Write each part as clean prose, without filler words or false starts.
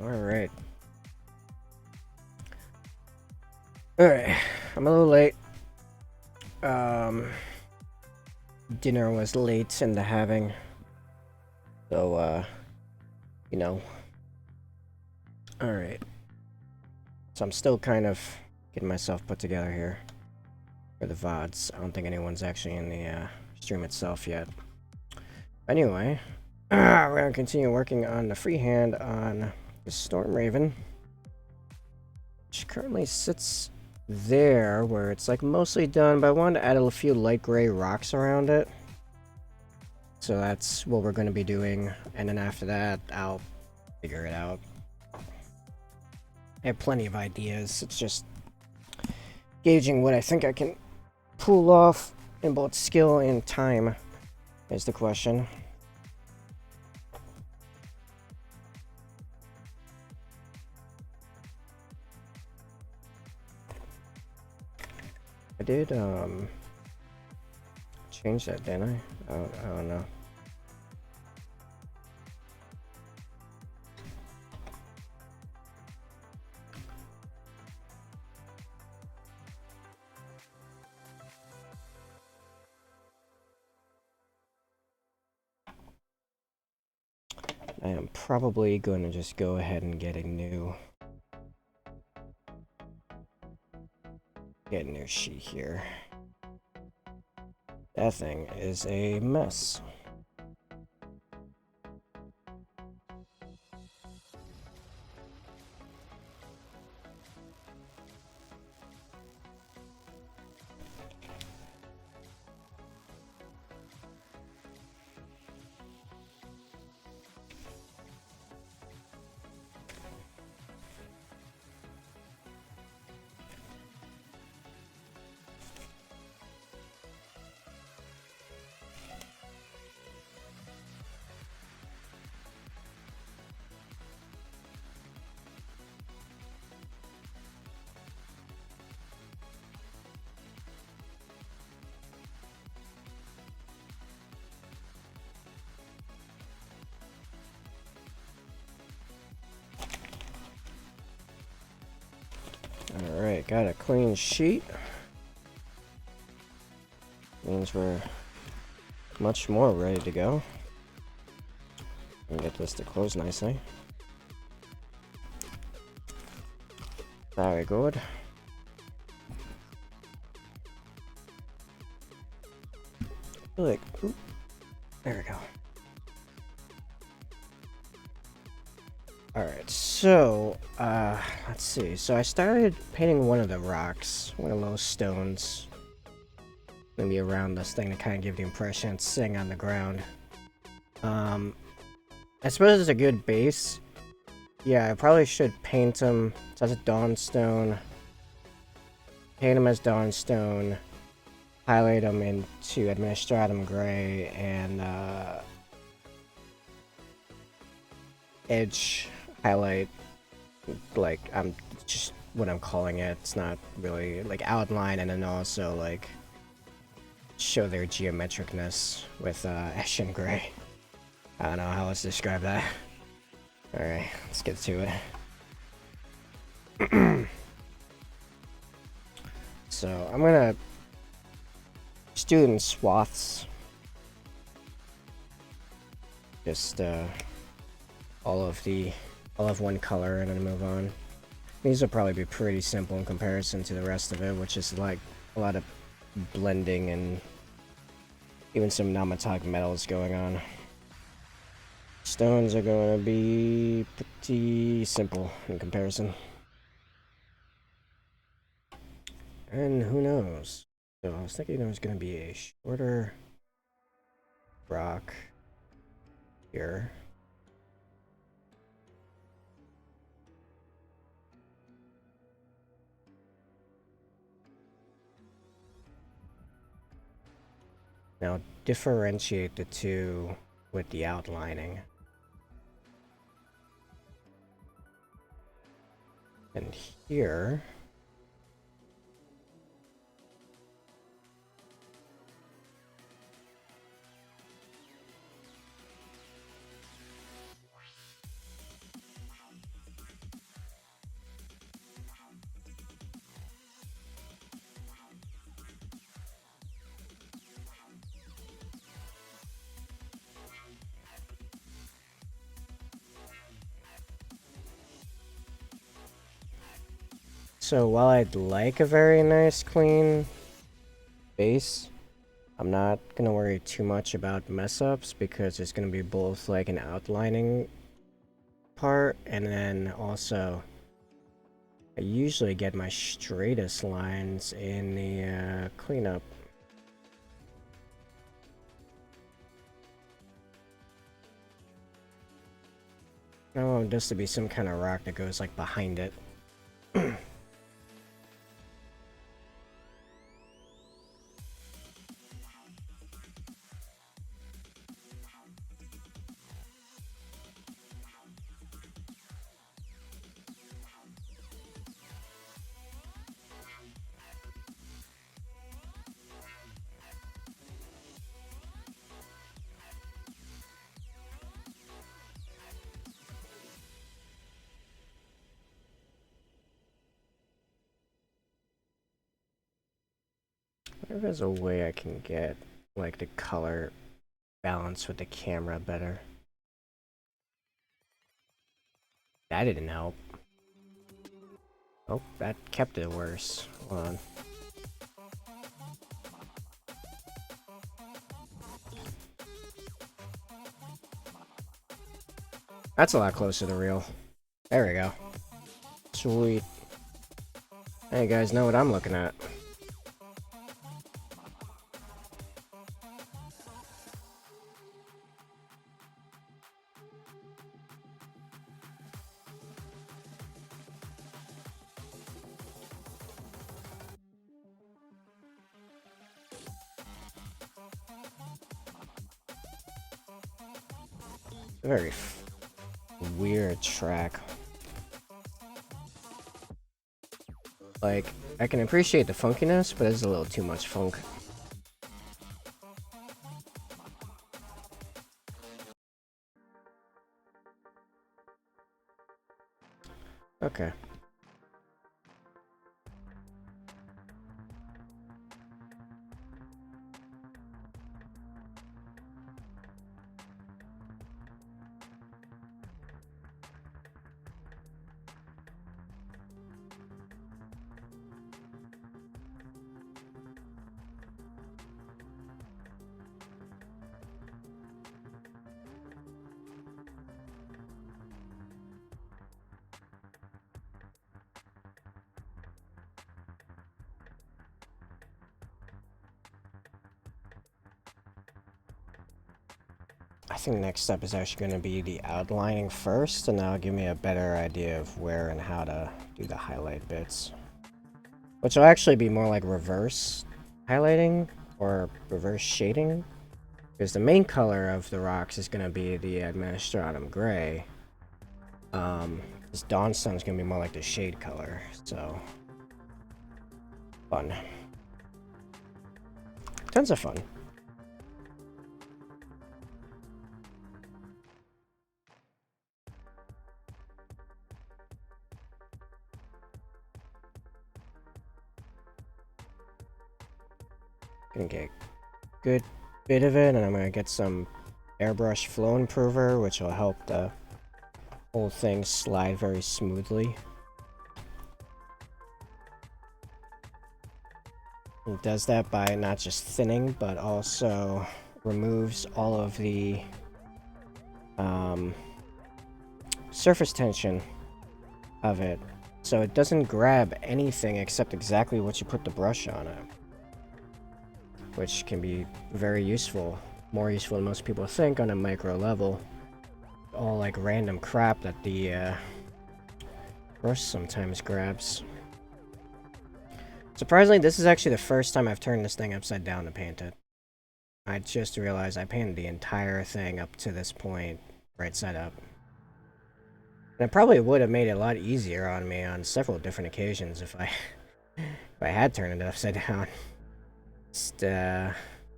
Alright. Alright. I'm a little late. Dinner was late in the having. So, you know. Alright. So I'm still kind of getting myself put together here for the VODs. I don't think anyone's actually in the stream itself yet. Anyway, we're gonna continue working on the freehand on the Stormraven, which currently sits there where it's like mostly done, but I wanted to add a few light gray rocks around it. So that's what we're going to be doing, and then after that I'll figure it out. I have plenty of ideas. It's just gauging what I think I can pull off in both skill and time is the question. I did change that, didn't I? I don't know. I am probably going to just go ahead and get a new sheet here. That thing is a mess. Alright, got a clean sheet. Means we're much more ready to go. And get this to close nicely. Very good. Like, oop, there we go. Alright, so, let's see. So I started painting one of the rocks, one of those stones. Maybe around this thing to kind of give the impression it's sitting on the ground. I suppose it's a good base. Yeah, I probably should paint him as a Dawnstone. Paint him as Dawnstone. Highlight him into Administratum Gray and, edge highlight, like, I'm just what I'm calling it. It's not really like outline, and then also like show their geometricness with ash and gray. I don't know how else to describe that. Alright, let's get to it. So I'm gonna just do it in swaths. Just all of one color and then move on. These will probably be pretty simple in comparison to the rest of it, which is like a lot of blending and even some non-metallic metals going on. Stones are going to be pretty simple in comparison. And who knows? So I was thinking there was going to be a shorter rock here. Now differentiate the two with the outlining. And here, So while I'd like a very nice clean base, I'm not gonna worry too much about mess ups because it's gonna be both like an outlining part and then also I usually get my straightest lines in the cleanup. I want this to be some kind of rock that goes like behind it. If there's a way I can get like the color balance with the camera better. That didn't help. Oh, that kept it worse. Hold on. That's a lot closer to real. There we go. Sweet. Hey, you guys know what I'm looking at. A very weird track. Like, I can appreciate the funkiness, but it's a little too much funk. Okay. I think next step is actually going to be the outlining first, and that'll give me a better idea of where and how to do the highlight bits. Which will actually be more like reverse highlighting or reverse shading. Because the main color of the rocks is going to be the Administratum Gray. This Dawnstone is going to be more like the shade color, so fun. Tons of fun. Gonna get a good bit of it, and I'm gonna get some airbrush flow improver, which will help the whole thing slide very smoothly. It does that by not just thinning, but also removes all of the surface tension of it. So it doesn't grab anything except exactly what you put the brush on it. Which can be very useful. More useful than most people think on a micro level. All like random crap that the brush sometimes grabs. Surprisingly, this is actually the first time I've turned this thing upside down to paint it. I just realized I painted the entire thing up to this point right side up. And it probably would have made it a lot easier on me on several different occasions if I had turned it upside down. Just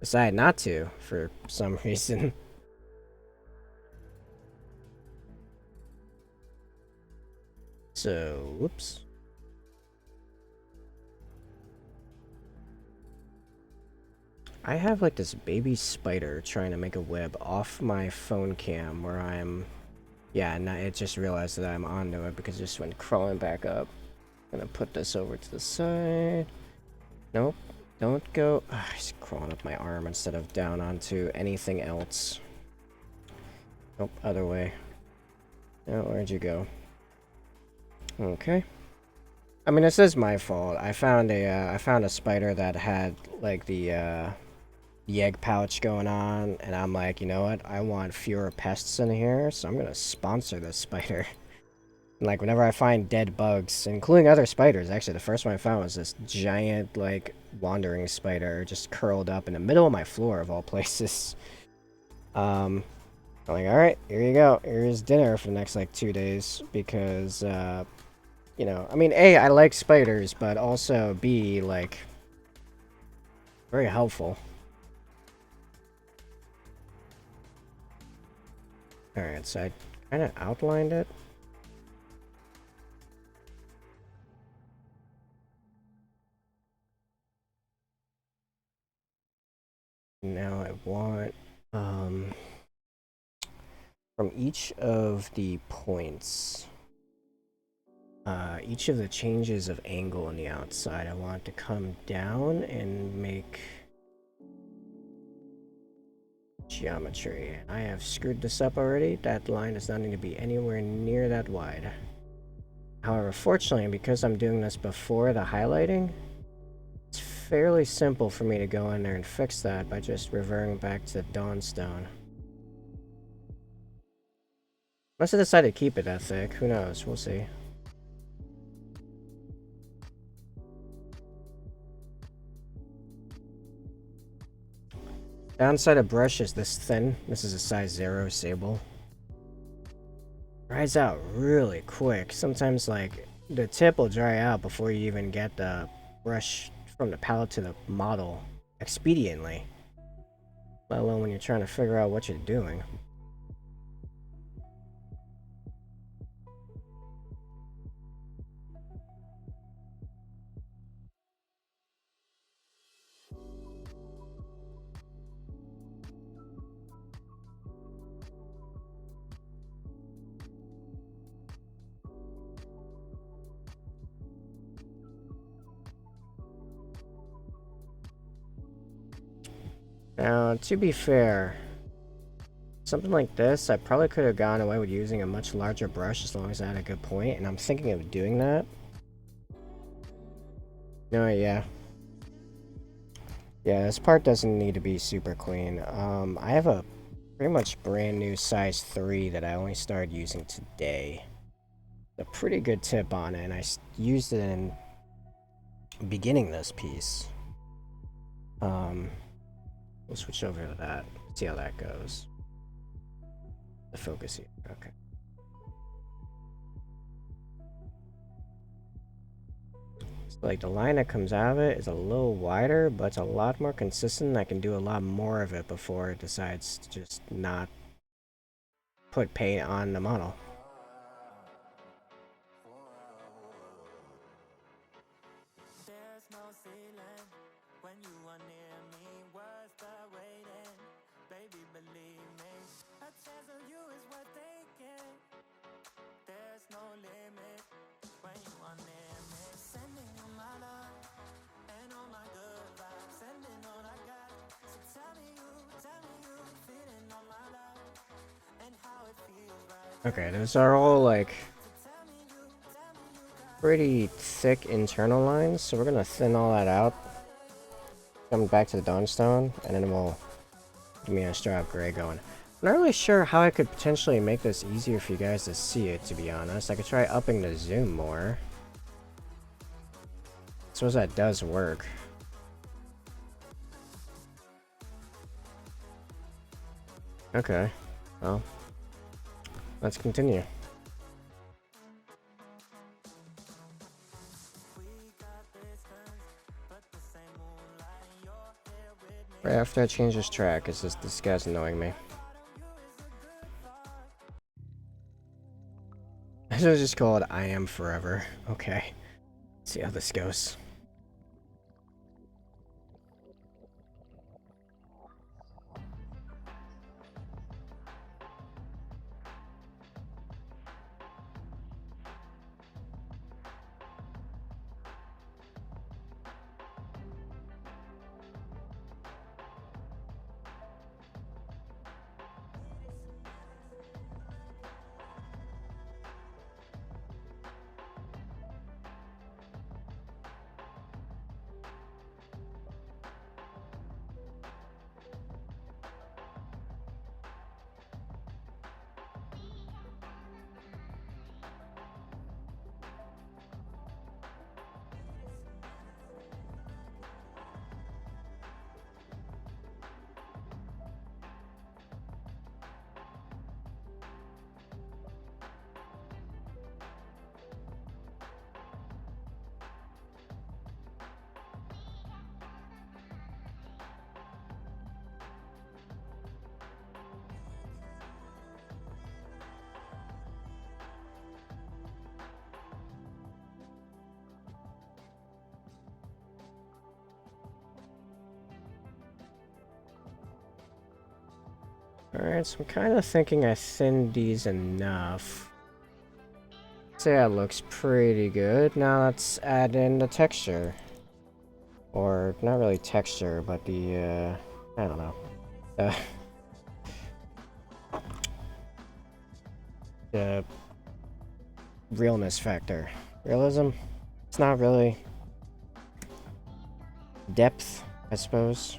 decided not to for some reason. So, whoops. I have like this baby spider trying to make a web off my phone cam where I'm... Yeah, and it just realized that I'm onto it because it just went crawling back up. Gonna put this over to the side. Nope. Don't go. He's crawling up my arm instead of down onto anything else. Nope, other way. Oh, where'd you go? Okay. I mean, this is my fault. I found a spider that had like the egg pouch going on, and I'm like, you know what? I want fewer pests in here, so I'm gonna sponsor this spider. And, like, whenever I find dead bugs, including other spiders, actually, the first one I found was this giant, like, wandering spider just curled up in the middle of my floor, of all places. I'm like, alright, here you go. Here's dinner for the next, like, 2 days, because, you know, I mean, A, I like spiders, but also, B, like, very helpful. Alright, so I kind of outlined it. Now I want, from each of the points, each of the changes of angle on the outside, I want it to come down and make geometry. I have screwed this up already. That line does not need to be anywhere near that wide. However, fortunately, because I'm doing this before the highlighting, it's fairly simple for me to go in there and fix that by just reverting back to the Dawnstone. Unless I decide to keep it that thick, who knows, we'll see. Downside of brush is this thin. This is a size 0 sable. Dries out really quick. Sometimes, like, the tip will dry out before you even get the brush from the palette to the model expediently. Let alone when you're trying to figure out what you're doing. Now, to be fair, something like this, I probably could have gone away with using a much larger brush as long as I had a good point, and I'm thinking of doing that. No, yeah. Yeah, this part doesn't need to be super clean. I have a pretty much brand new size 3 that I only started using today. A pretty good tip on it, and I used it in beginning this piece. We'll switch over to that, see how that goes. The focus here, okay. So, like, the line that comes out of it is a little wider, but it's a lot more consistent. I can do a lot more of it before it decides to just not put paint on the model. Okay, those are all, like, pretty thick internal lines, so we're gonna thin all that out. Come back to the Dawnstone, and then we'll give me a straight gray going. I'm not really sure how I could potentially make this easier for you guys to see it, to be honest. I could try upping the zoom more. I suppose that does work. Okay, well, let's continue. Right after I change this track, it's just this guy's annoying me. This was just called I Am Forever. Okay, let's see how this goes. Alright, so I'm kind of thinking I thinned these enough. So yeah, it looks pretty good. Now let's add in the texture. Or, not really texture, but the, I don't know. The realness factor. Realism? It's not really. Depth, I suppose.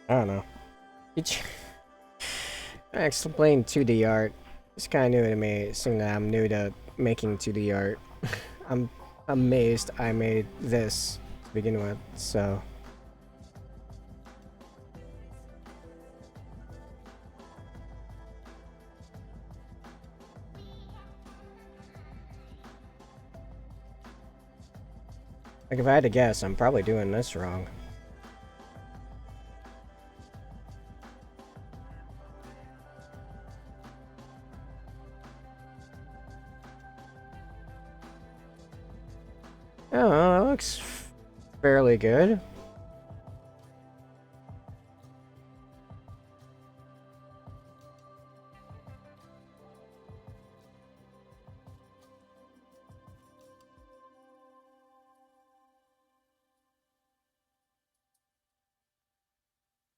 I don't know. I explained 2D art. It's kind of new to me, seeing that I'm new to making 2D art. I'm amazed I made this to begin with, so. Like, if I had to guess, I'm probably doing this wrong. Oh, that looks fairly good.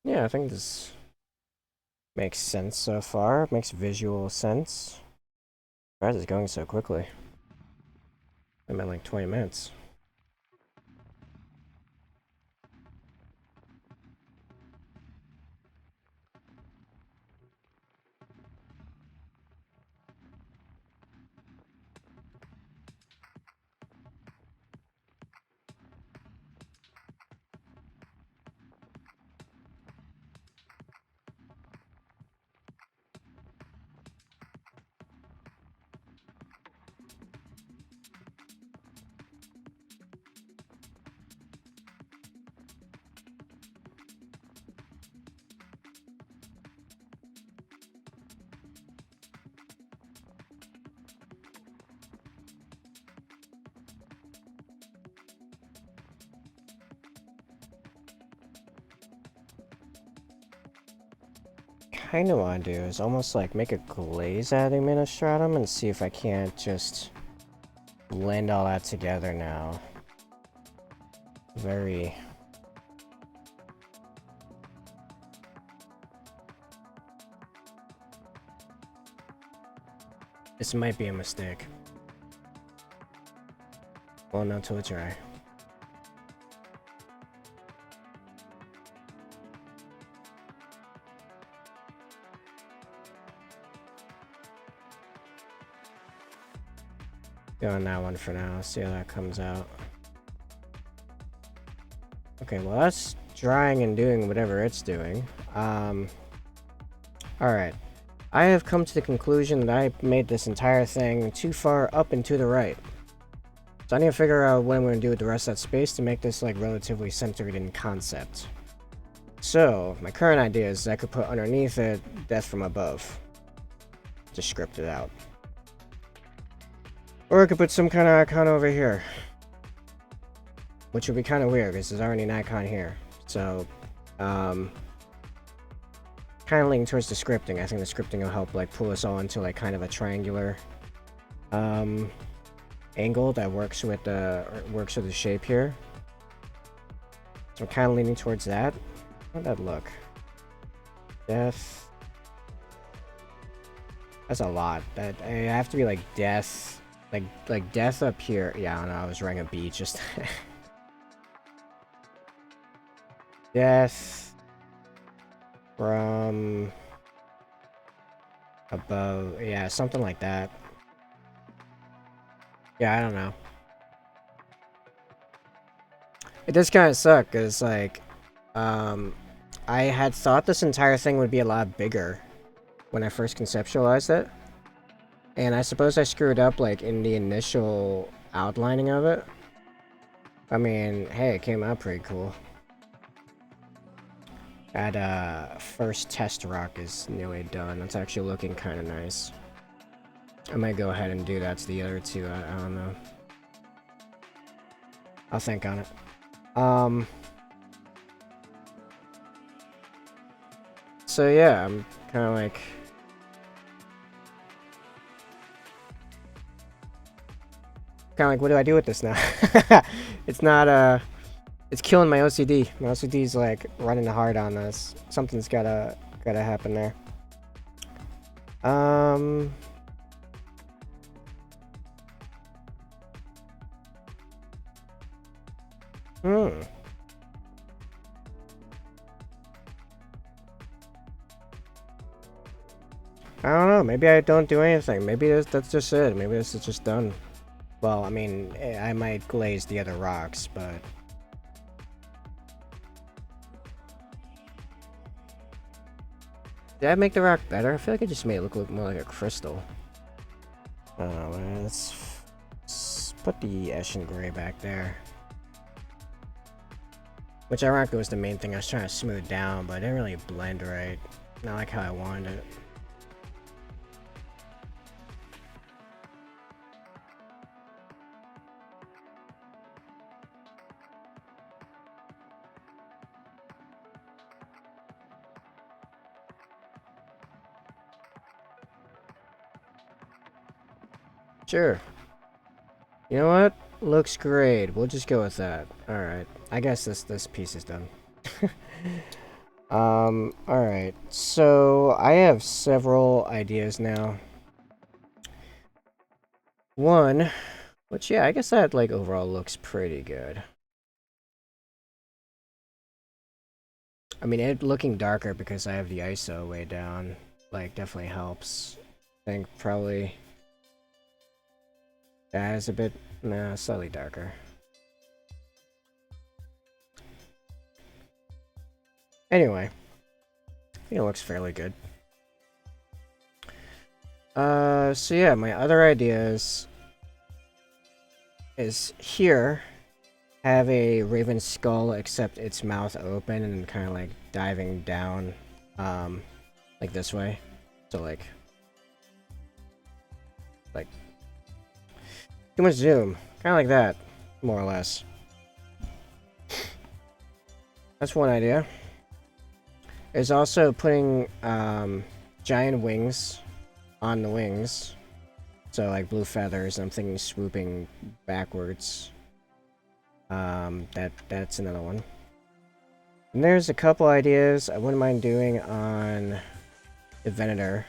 Yeah, I think this makes sense so far. Makes visual sense. Why is it going so quickly? I'm at like 20 minutes. Kind of want to do is almost like make a glaze administratum and see if I can't just blend all that together now. Very. This might be a mistake. Well, not till it's dry. Go on that one for now, see how that comes out. Okay, well that's drying and doing whatever it's doing. Alright. I have come to the conclusion that I made this entire thing too far up and to the right. So I need to figure out what I'm going to do with the rest of that space to make this like relatively centered in concept. So, my current idea is I could put underneath it Death from Above. To script it out. Or I could put some kind of icon over here. Which would be kind of weird, because there's already an icon here. So, kind of leaning towards the scripting. I think the scripting will help, like, pull us all into, like, kind of a triangular, angle that works with the shape here. So I'm kind of leaning towards that. How'd that look? Death. That's a lot. That I have to be like death. Like death up here. Yeah, I don't know, I was writing a B just death from above. Yeah, something like that. Yeah, I don't know. It does kind of suck because like I had thought this entire thing would be a lot bigger when I first conceptualized it. And I suppose I screwed up, like, in the initial outlining of it. I mean, hey, it came out pretty cool. That, first test rock is nearly done. That's actually looking kind of nice. I might go ahead and do that to the other two. I don't know. I'll think on it. So yeah, I'm kind of like... what do I do with this now? It's not, it's killing my OCD. My OCD's like running hard on this. Something's gotta happen there. I don't know. Maybe I don't do anything. Maybe that's just it. Maybe this is just done. Well, I mean, I might glaze the other rocks, but... Did I make the rock better? I feel like I just made it look more like a crystal. Let's put the Ashen Gray back there. Which ironically was the main thing I was trying to smooth down, but it didn't really blend right. Not like how I wanted it. Sure. You know what? Looks great. We'll just go with that. Alright. I guess this piece is done. Alright. So, I have several ideas now. One, which, yeah, I guess that, like, overall looks pretty good. I mean, it looking darker because I have the ISO way down, like, definitely helps. I think probably... That is a bit... Nah, slightly darker. Anyway. I think it looks fairly good. So yeah, my other ideas is here, have a raven skull except its mouth open and kind of like diving down, like this way. So like too much zoom, kind of like that, more or less. That's one idea. Is also putting giant wings on the wings. So like blue feathers, I'm thinking swooping backwards. That's another one. And there's a couple ideas I wouldn't mind doing on the Venator.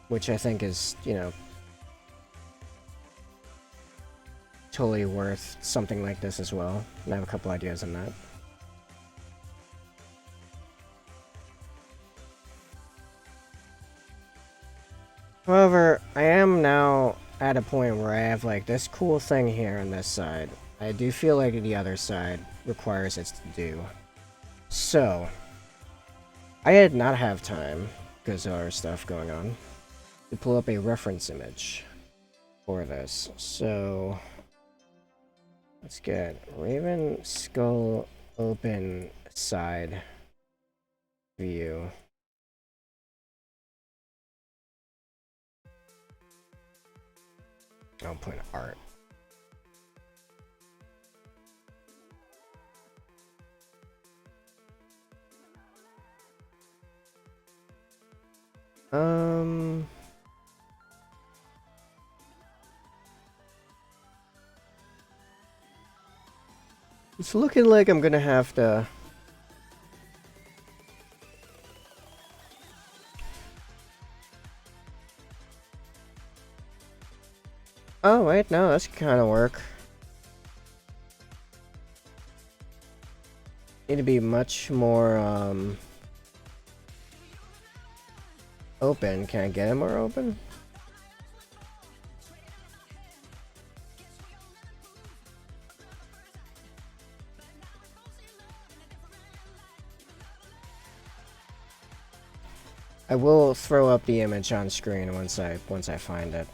Which I think is, you know, totally worth something like this as well. And I have a couple ideas on that. However, I am now at a point where I have like this cool thing here on this side. I do feel like the other side requires it to do. So, I did not have time, because of our stuff going on, to pull up a reference image for this. So, let's get Raven Skull Open Side View. I'll put art. It's looking like I'm gonna have to... Oh, wait, no, that's kind of work. Need to be much more, open. Can I get it more open? I will throw up the image on screen once I find it.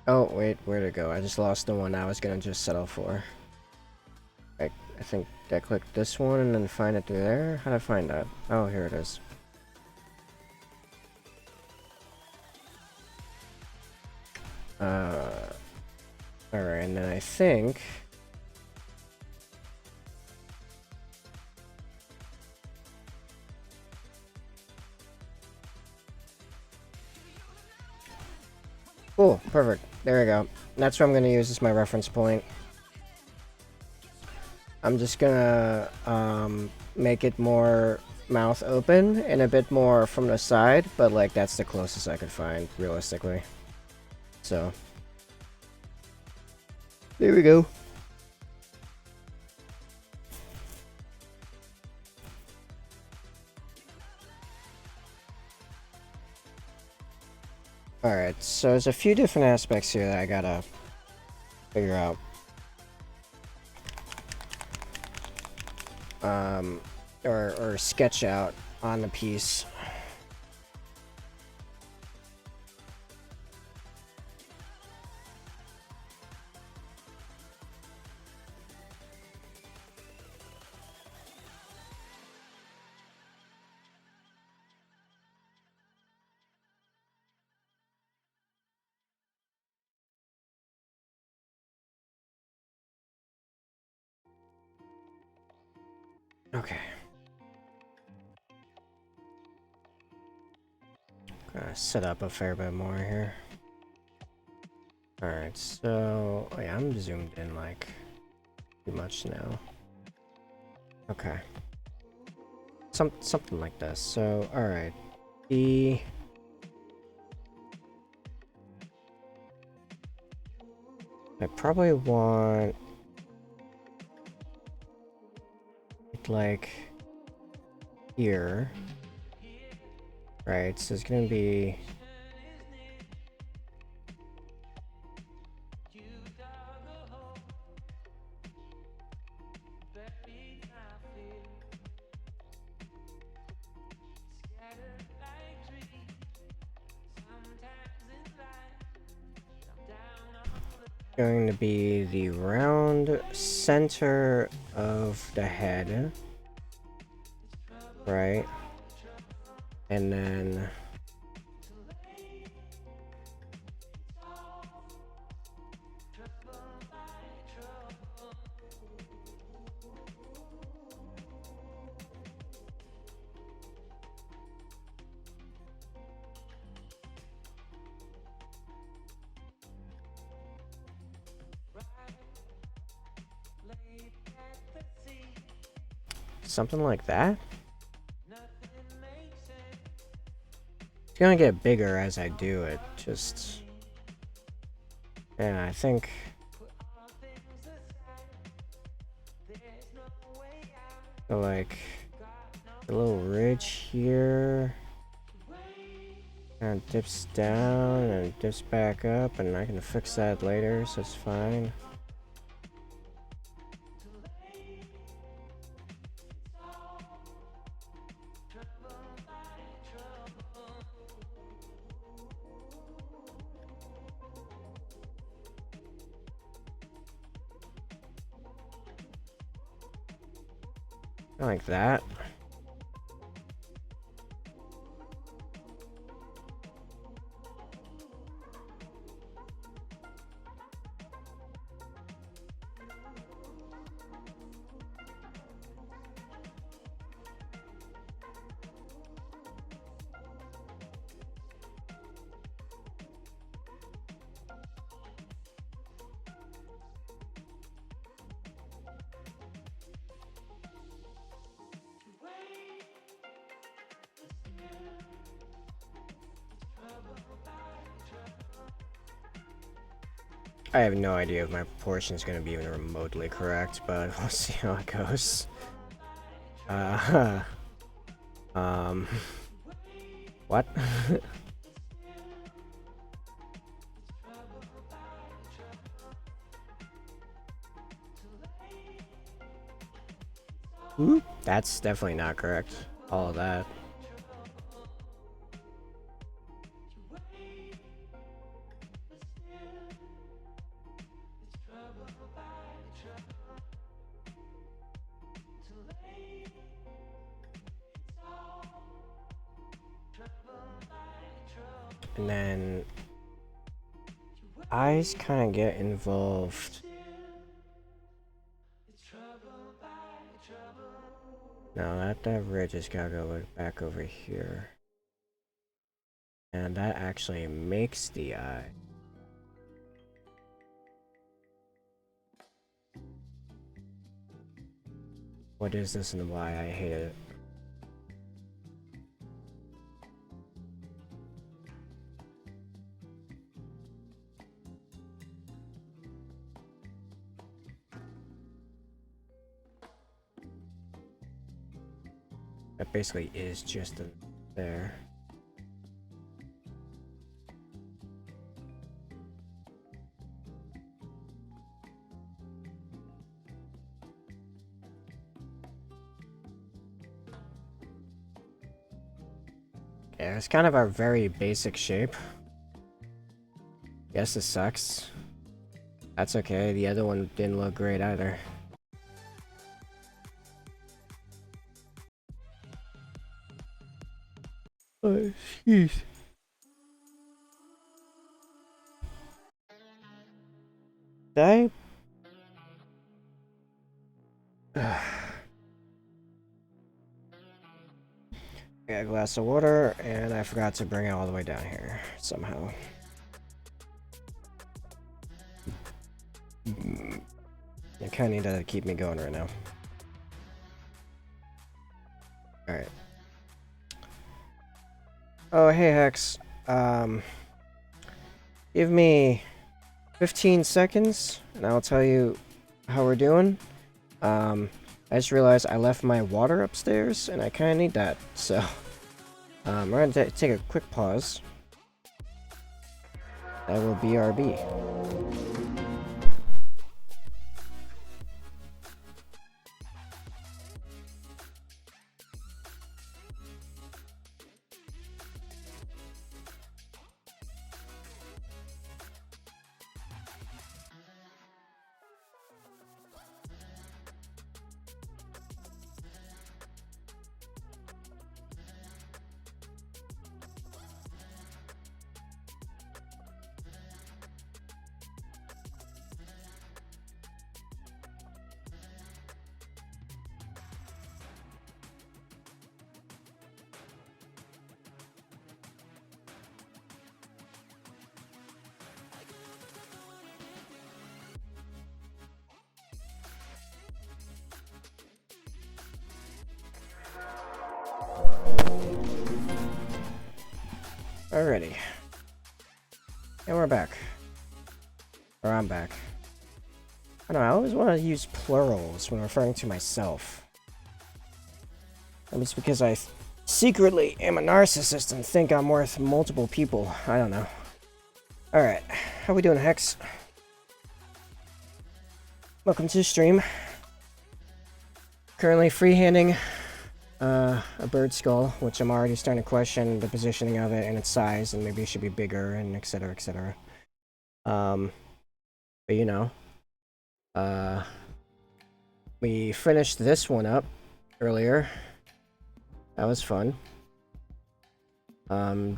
Oh, wait, where'd it go? I just lost the one I was gonna just settle for. I think I clicked this one and then find it through there? How'd I find that? Oh, here it is. Alright, and then I think... Cool, perfect. There we go. That's what I'm gonna use as my reference point. I'm just gonna make it more mouth open and a bit more from the side, but like that's the closest I could find realistically. So there we go. Alright, so there's a few different aspects here that I gotta figure out. Or sketch out on the piece. Okay. Gonna set up a fair bit more here. Alright, so oh yeah, I'm zoomed in like too much now. Okay. Something like this. So alright. I probably want it like here. Right, so it's gonna be going to be the round center of the head, right? And then something like that. It's gonna get bigger as I do it, just... Yeah, I think... So like... A little ridge here... And dips down and dips back up, and I can fix that later, so it's fine. Like that. I have no idea if my proportion is going to be even remotely correct, but we'll see how it goes. What? Oop, that's definitely not correct. All of that. and then eyes kind of get involved. Now that ridge has got to go back over here. And that actually makes the eye. What is this and why I hate it? That basically is just there. Yeah, it's kind of our very basic shape. Yes, it sucks. That's okay, the other one didn't look great either. Oh, jeez. Did I? Got a glass of water, and I forgot to bring it all the way down here somehow. I kind of need that to keep me going right now. Alright. Oh, hey Hex. Give me 15 seconds, and I'll tell you how we're doing. I just realized I left my water upstairs, and I kind of need that, so... we're going to take a quick pause. That will BRB. Alrighty. And we're back. Or I'm back. I don't know, I always want to use plurals when referring to myself. Maybe it's because I secretly am a narcissist and think I'm worth multiple people. I don't know. Alright, how we doing, Hex? Welcome to the stream. Currently freehanding a bird skull, which I'm already starting to question the positioning of it and its size, and maybe it should be bigger, and etc, etc. But you know, we finished this one up earlier. That was fun.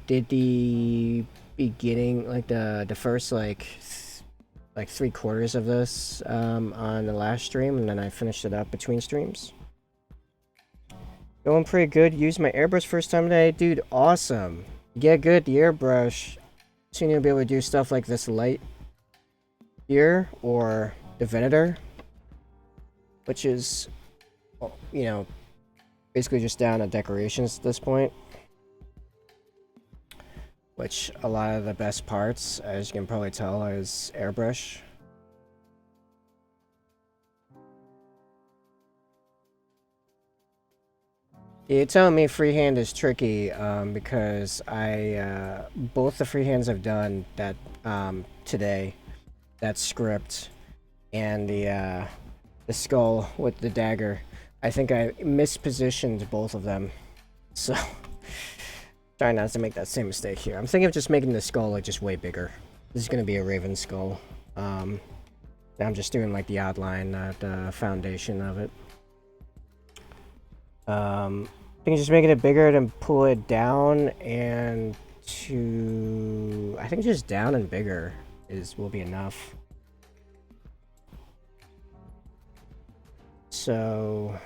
Did the beginning, like the first like 3/4 of this on the last stream, and then I finished it up between streams. Going pretty good. Used my airbrush first time today. Dude, awesome. Get good, the airbrush. Soon you'll be able to do stuff like this light here, or the Venator, which is, you know, basically just down to decorations at this point. Which, a lot of the best parts, as you can probably tell, is airbrush. You're telling me freehand is tricky, because I, both the freehands I've done that, today, that script, and the skull with the dagger, I think I mispositioned both of them, so, trying not to make that same mistake here. I'm thinking of just making the skull, like, just way bigger. This is gonna be a raven skull. I'm just doing, like, the outline, the foundation of it. I think just making it bigger to pull it down and to, I think just down and bigger will be enough. So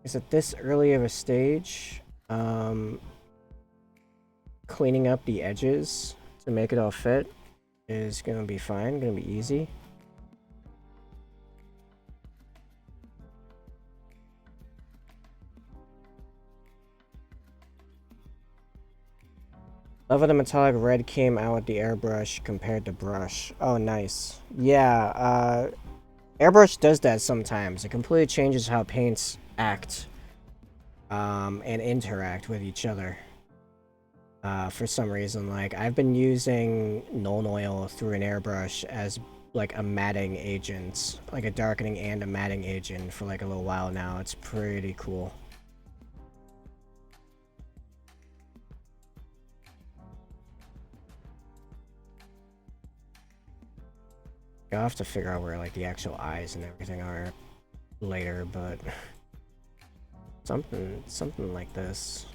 is it this early of a stage? Cleaning up the edges to make it all fit is gonna be fine, gonna be easy. Love of the metallic red came out with the airbrush compared to brush. Oh, nice. Yeah, airbrush does that sometimes. It completely changes how paints act and interact with each other. For some reason, like I've been using Nuln Oil through an airbrush as like a matting agent, like a darkening and a matting agent for like a little while now. It's pretty cool. I'll have to figure out where like the actual eyes and everything are later, but something like this.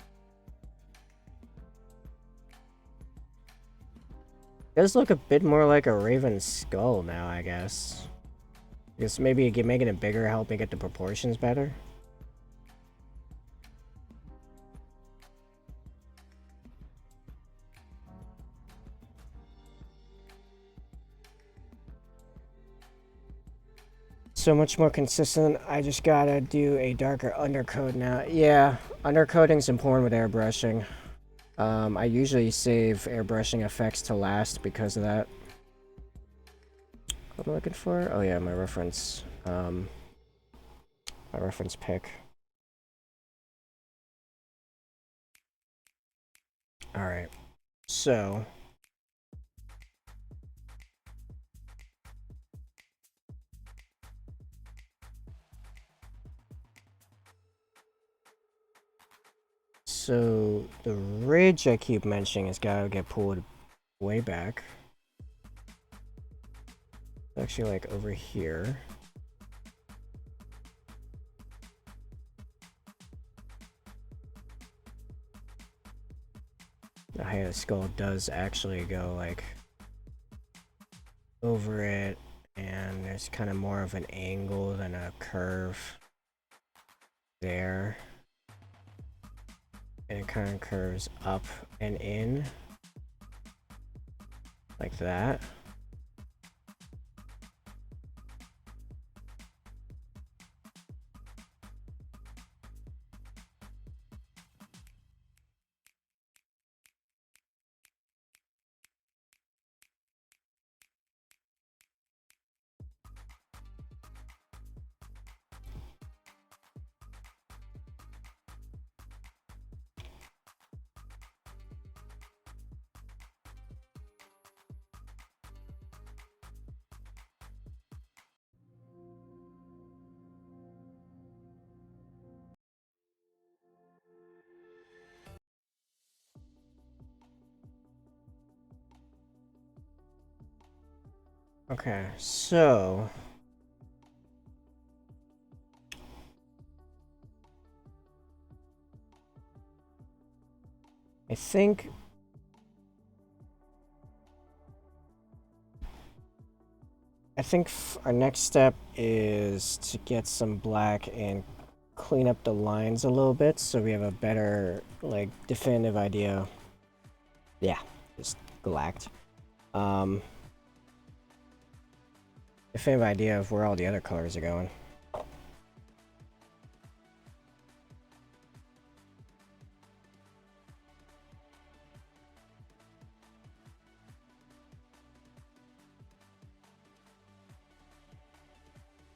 It does look a bit more like a raven skull now, I guess. Because maybe making it bigger help me get the proportions better. So much more consistent. I just gotta do a darker undercoat now. Yeah, undercoating's important with airbrushing. I usually save airbrushing effects to last because of that. What am I looking for? Oh yeah, my reference pick. Alright, so the ridge I keep mentioning has got to get pulled way back. It's actually like over here. The height of the skull does actually go like over it, and there's kind of more of an angle than a curve there. And it kind of curves up and in like that. Okay, so I think our next step is to get some black and clean up the lines a little bit so we have a better, like, definitive idea. Yeah, just glacked. Definitive idea of where all the other colors are going.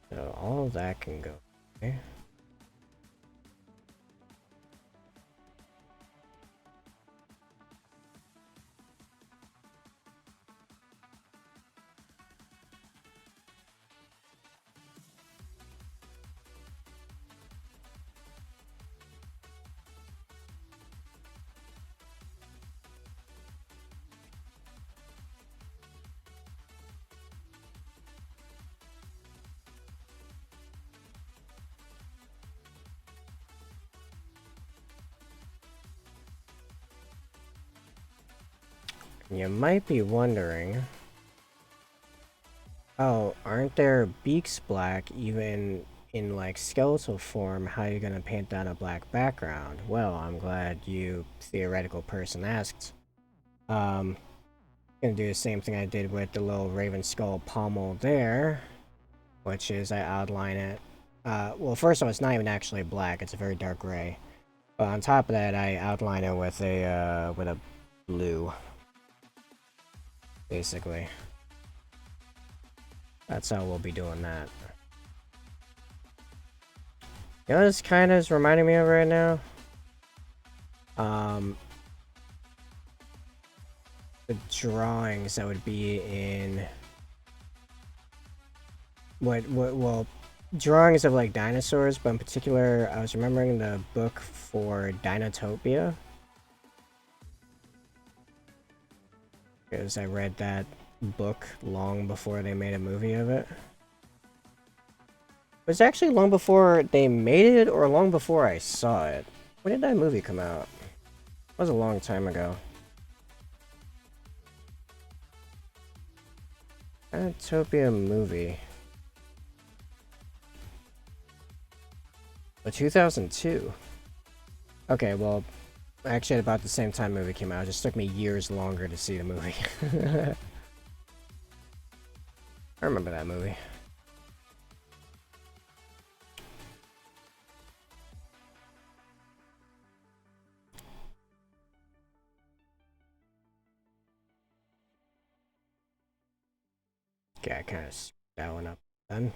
So all of that can go. Okay. You might be wondering, oh, aren't their beaks black even in like skeletal form? How are you gonna paint that on a black background? Well, I'm glad you theoretical person asked. Gonna do the same thing I did with the little raven skull pommel there, which is I outline it. Well, first of all, it's not even actually black; it's a very dark gray. But on top of that, I outline it with a blue, basically. That's how we'll be doing that. You know what this kind of is reminding me of right now? The drawings that would be in well, drawings of like dinosaurs, but in particular, I was remembering the book for Dinotopia, because I read that book long before they made a movie of it. It was actually long before they made it, or long before I saw it. When did that movie come out? It was a long time ago. Dinotopia movie. But 2002. Okay, well, actually at about the same time the movie came out. It just took me years longer to see the movie. I remember that movie. Okay, I kind of screwed that one up then.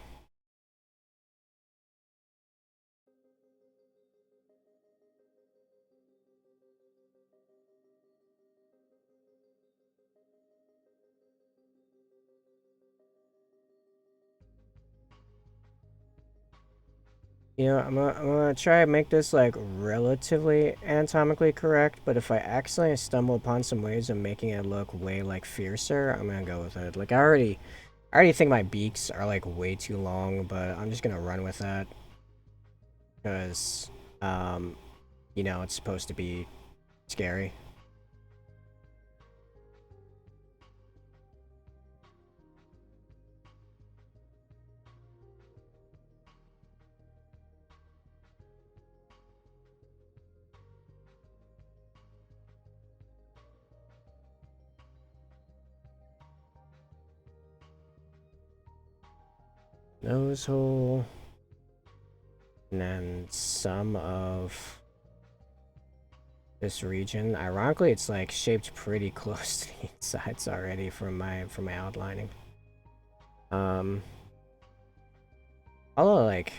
You know, I'm gonna try and make this like relatively anatomically correct, but if I accidentally stumble upon some ways of making it look way like fiercer, I'm gonna go with it. Like I already think my beaks are like way too long, but I'm just gonna run with that because, you know, it's supposed to be scary. Nose hole, and then some of this region. Ironically, it's like shaped pretty close to the insides already from my outlining. Although like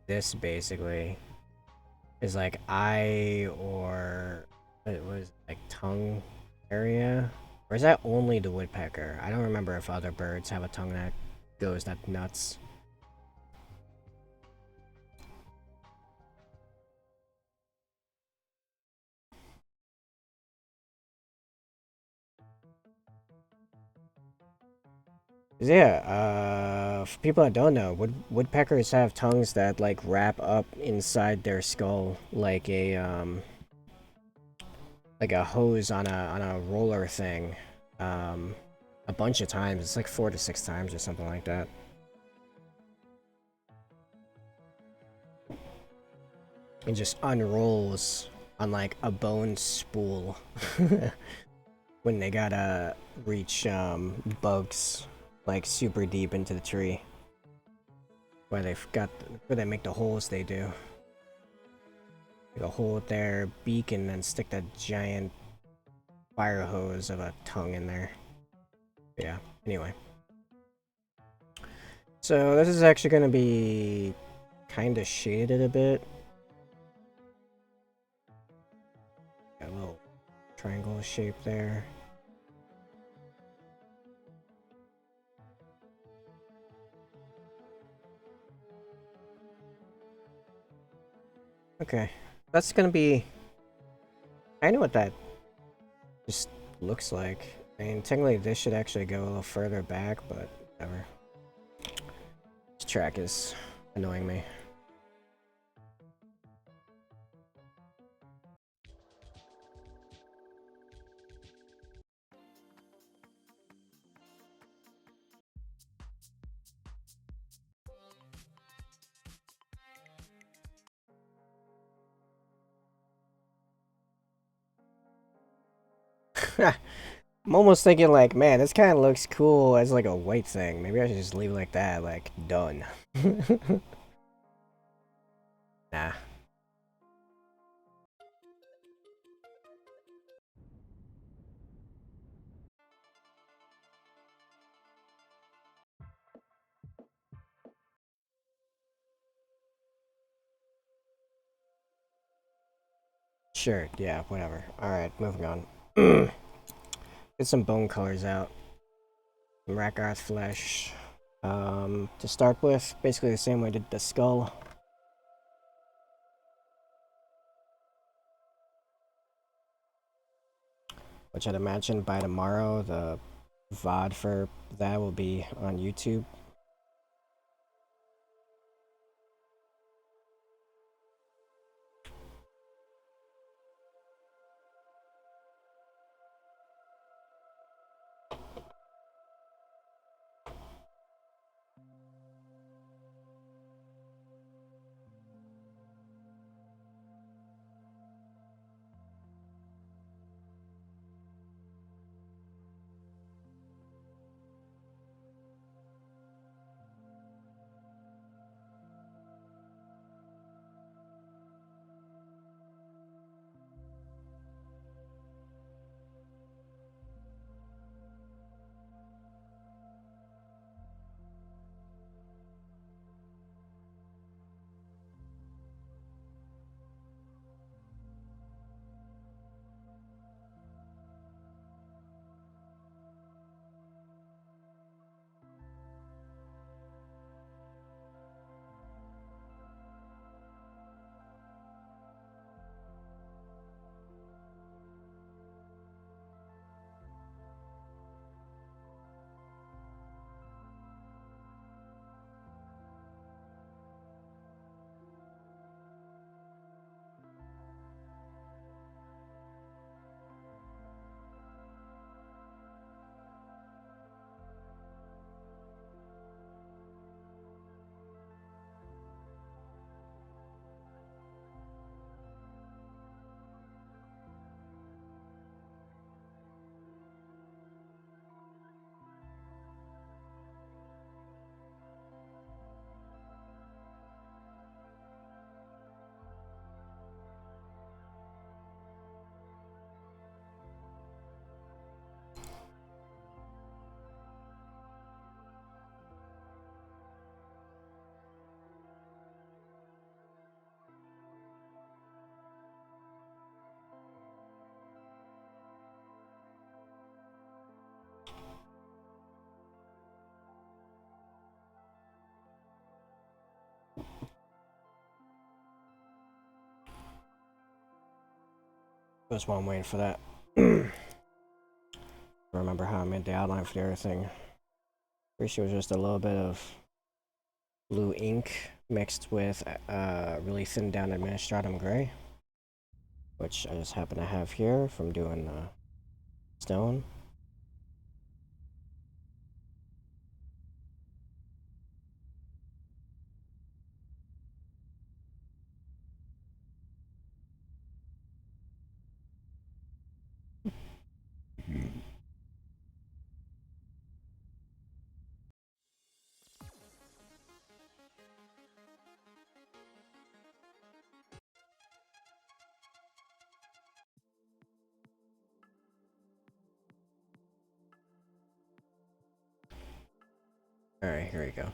this basically is like eye or it was like tongue area, or is that only the woodpecker? I don't remember if other birds have a tongue that goes that nuts. Yeah, for people that don't know, woodpeckers have tongues that like wrap up inside their skull like a hose on a roller thing, a bunch of times. It's like 4 to 6 times or something like that. It just unrolls on like a bone spool when they gotta reach bugs like super deep into the tree. Where where they make the holes they do. Make a hole with their beak and then stick that giant fire hose of a tongue in there. Yeah, anyway. So this is actually gonna be kind of shaded a bit. Got a little triangle shape there. Okay, that's gonna be. I know what that just looks like. I mean, technically this should actually go a little further back, but whatever. This track is annoying me. I'm almost thinking like, man, this kind of looks cool as like a white thing. Maybe I should just leave it like that, like, done. Nah. Sure, yeah, whatever. Alright, moving on. Get some bone colors out. Some Rakarth flesh. To start with, basically the same way I did the skull. Which I'd imagine by tomorrow, the VOD for that will be on YouTube. That's why I'm waiting for that. Remember how I made the outline for the other thing. Pretty sure it was just a little bit of blue ink mixed with really thinned down administratum gray, which I just happen to have here from doing stone. Alright, here we go.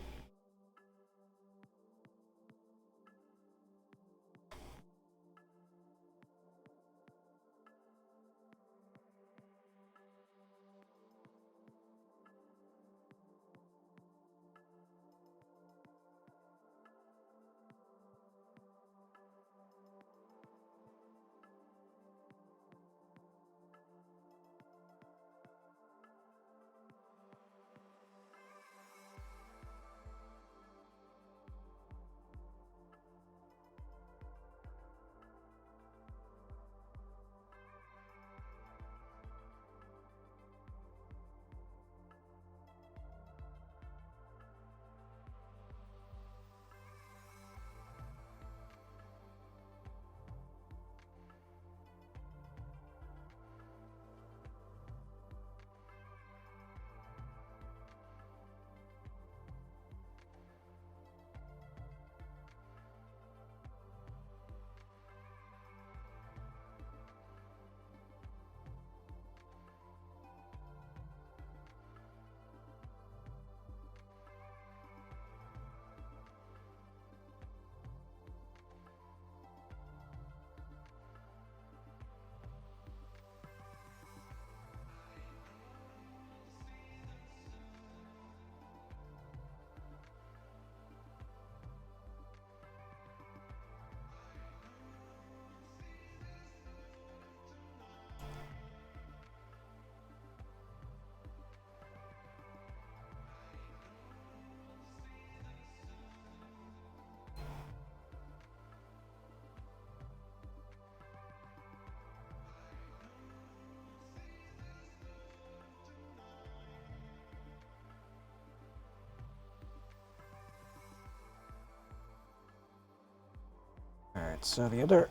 Alright, so the other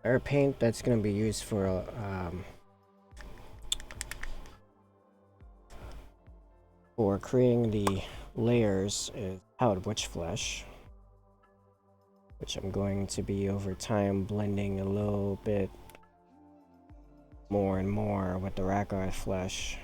air paint that's going to be used for creating the layers is powdered witch flesh, which I'm going to be over time blending a little bit more and more with the rack-eye flesh.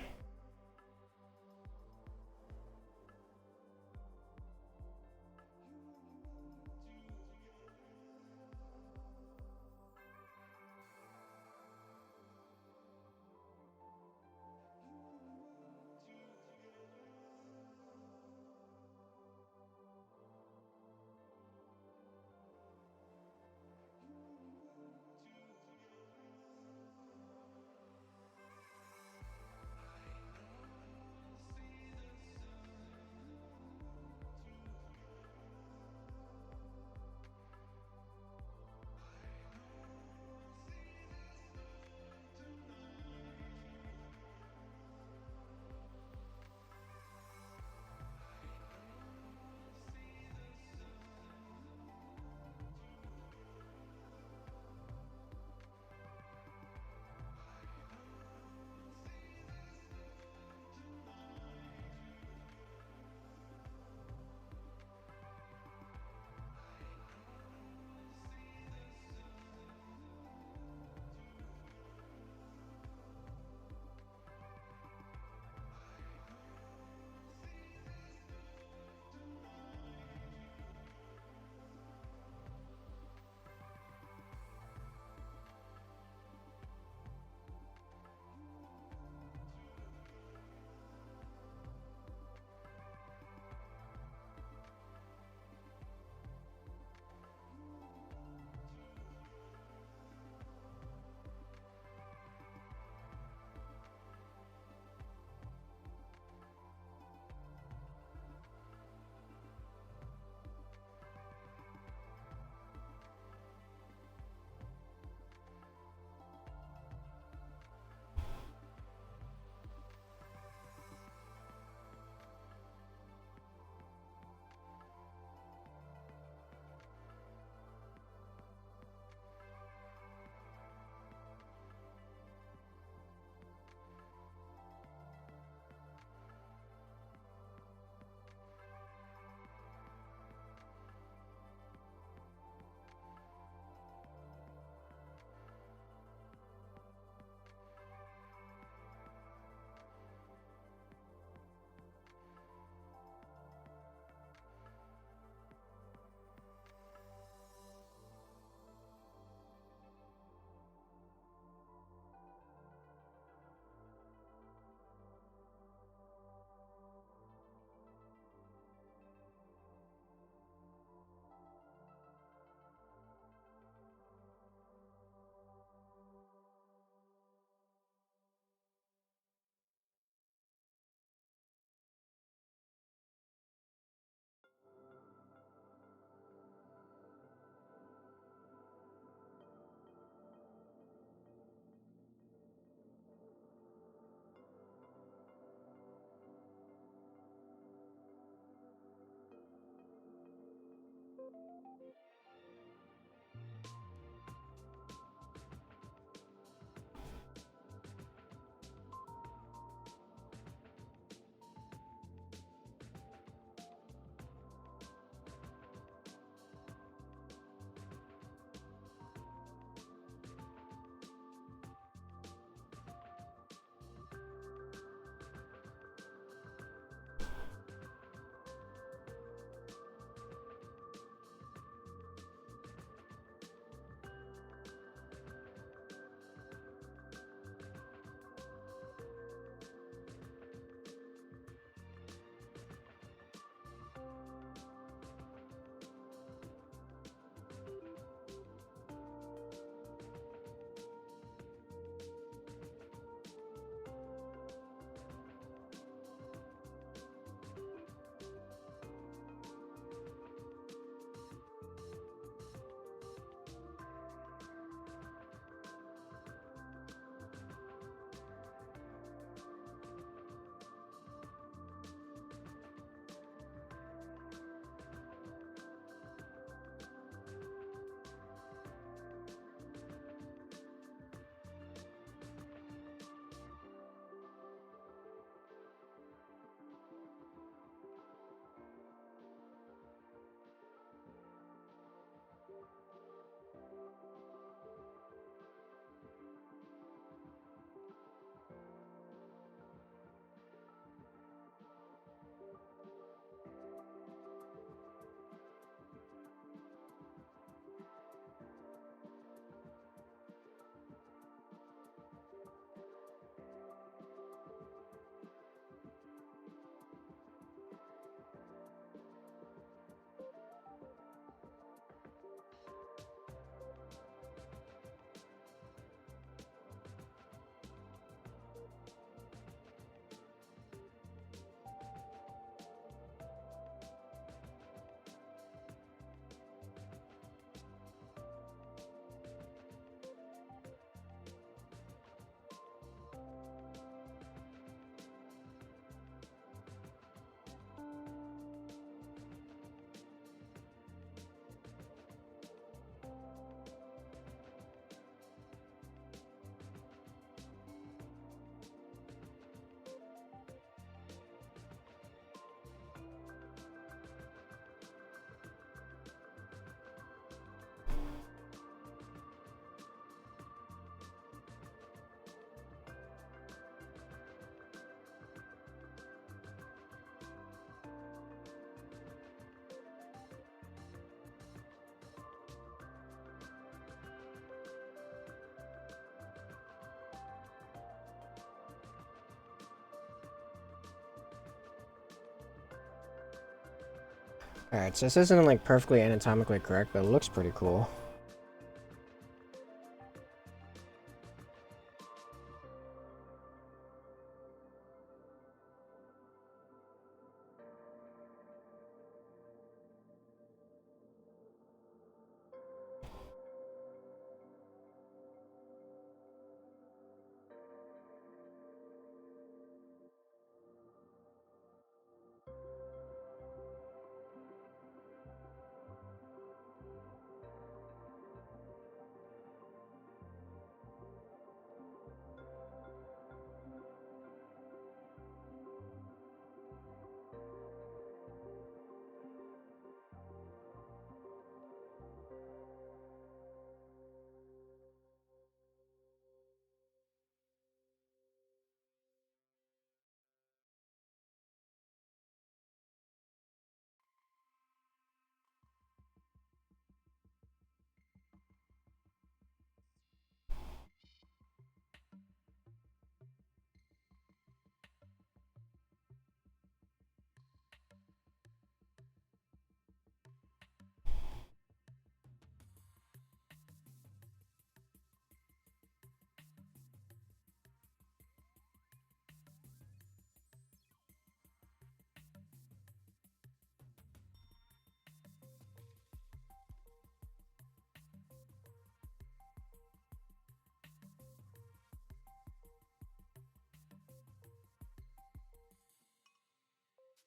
Alright, so this isn't like perfectly anatomically correct, but it looks pretty cool.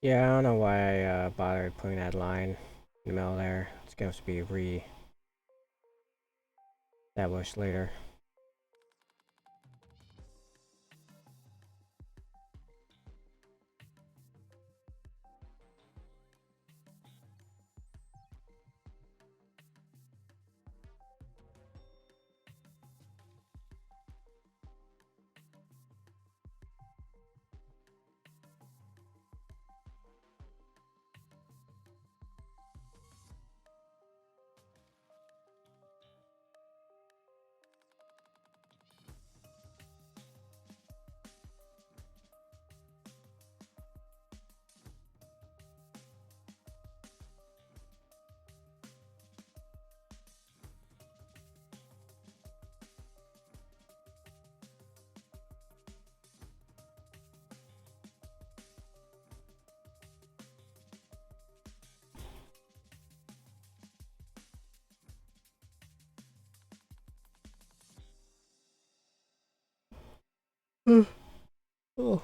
Yeah, I don't know why I bothered putting that line in the middle there. It's going to be re-established later. Oh.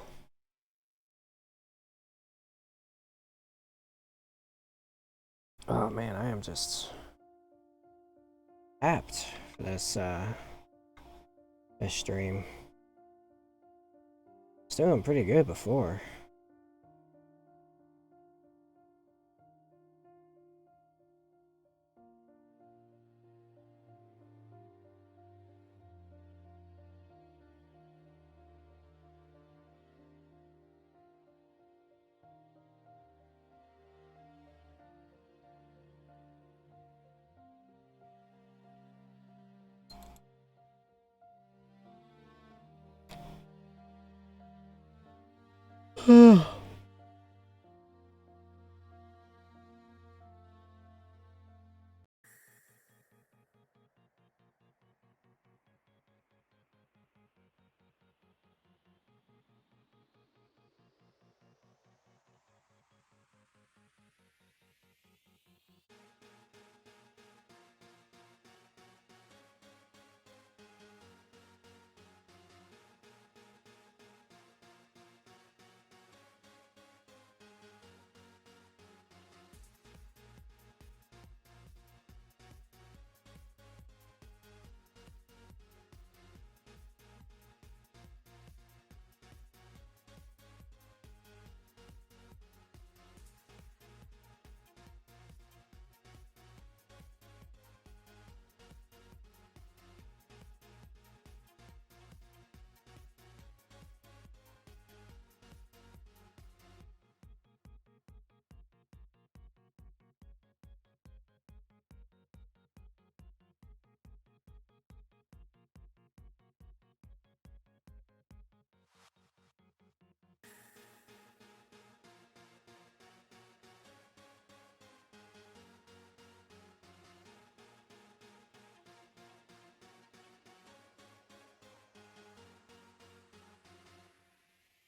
Oh man, I am just apt for this stream. It's doing pretty good before.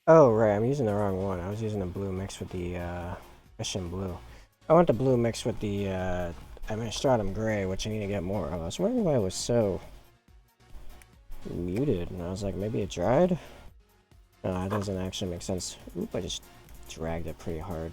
Oh, right, I'm using the wrong one. I was using the blue mixed with the, Mission Blue. I want the blue mixed with the, Stratum Gray, which I need to get more of. I was wondering why it was so muted, and I was like, maybe it dried? No, it doesn't actually make sense. Oop, I just dragged it pretty hard.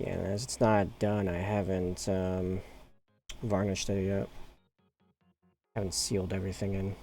Yeah, and as it's not done, I haven't varnished it yet. Haven't sealed everything in.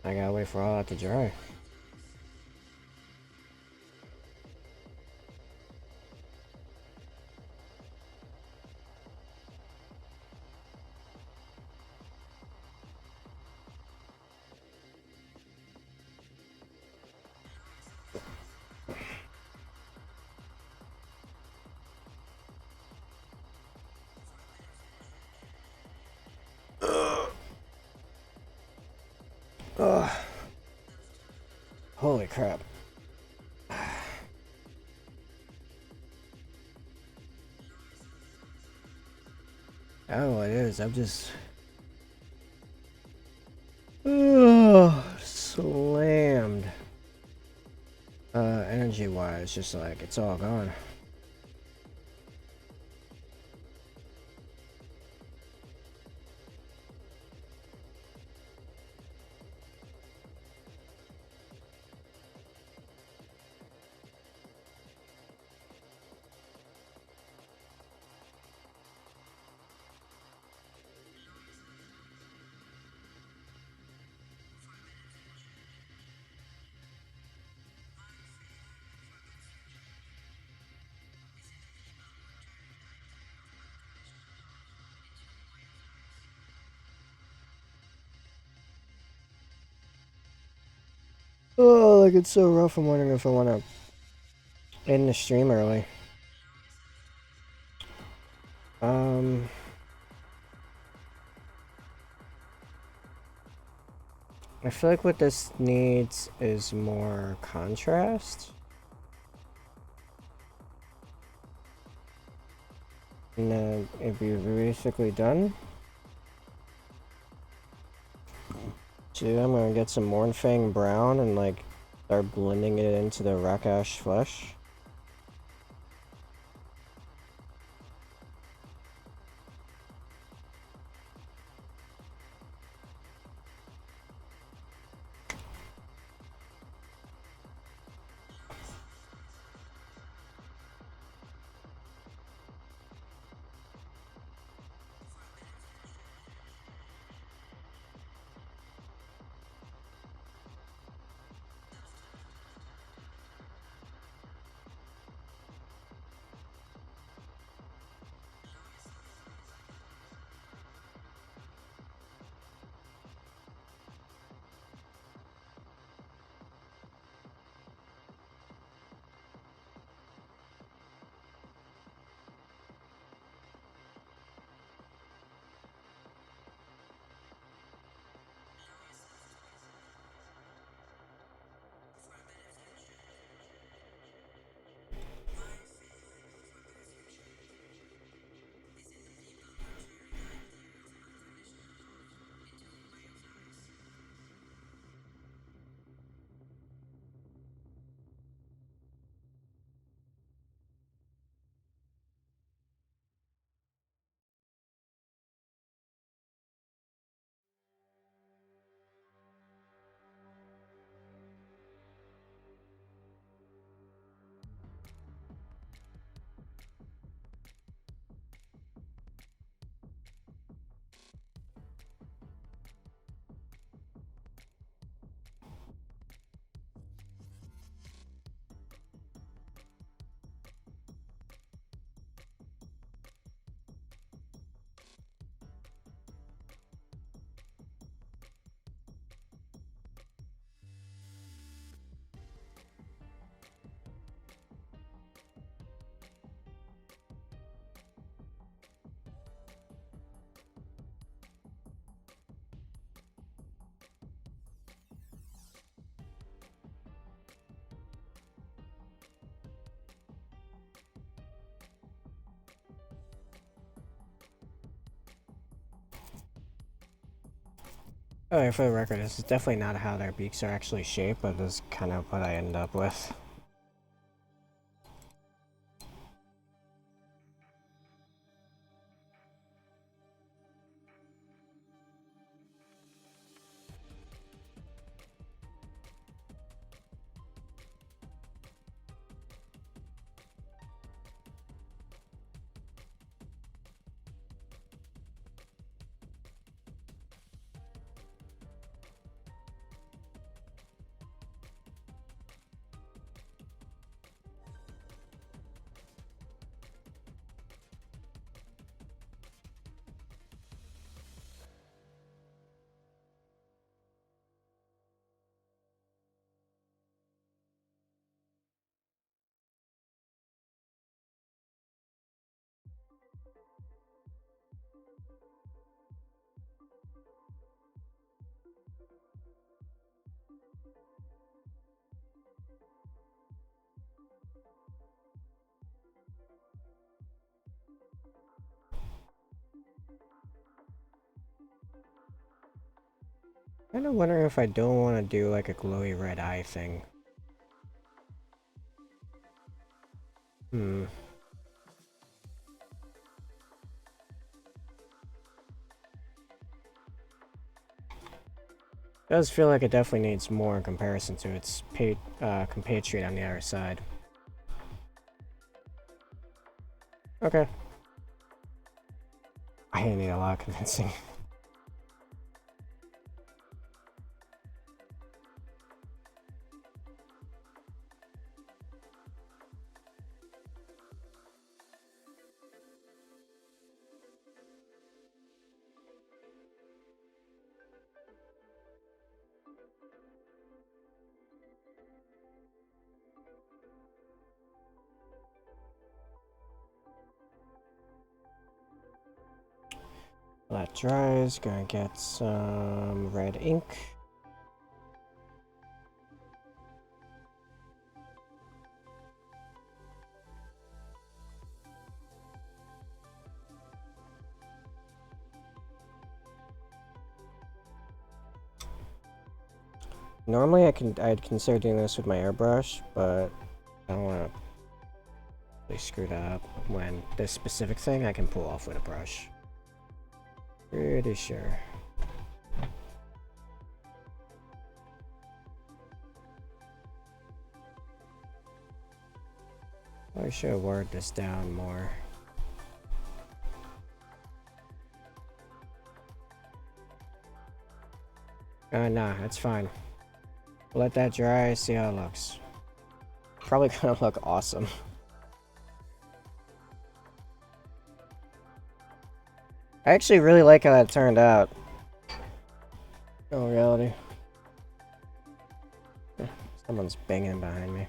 I gotta wait for all that to dry. Ugh. Holy crap. I don't know what it is. I'm just slammed. Energy wise, just like it's all gone. Oh, like it's so rough. I'm wondering if I want to end the stream early. I feel like what this needs is more contrast. And then it'd be basically done. So I'm gonna get some Mornfang brown and like start blending it into the rock ash flesh. Oh, for the record, this is definitely not how their beaks are actually shaped, but this is kind of what I end up with. Kind of wondering if I don't want to do like a glowy red eye thing. Hmm. Does feel like it definitely needs more in comparison to its compatriot on the other side. Okay. I need a lot of convincing. While that dries, gonna get some red ink. Normally I'd consider doing this with my airbrush, but I don't want to really screw that up when this specific thing I can pull off with a brush. Pretty sure. I should have worded this down more. Nah, that's fine. Let that dry, see how it looks. Probably gonna look awesome. I actually really like how that turned out. No reality. Someone's banging behind me.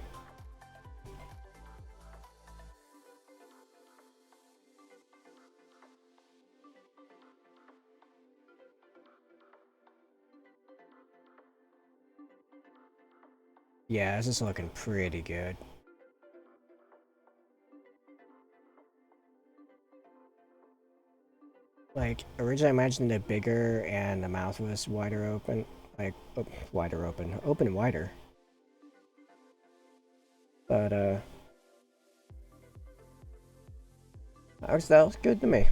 Yeah, this is looking pretty good. Like, originally I imagined it bigger and the mouth was wider open. Like, wider open. Open wider. But, that was good to me.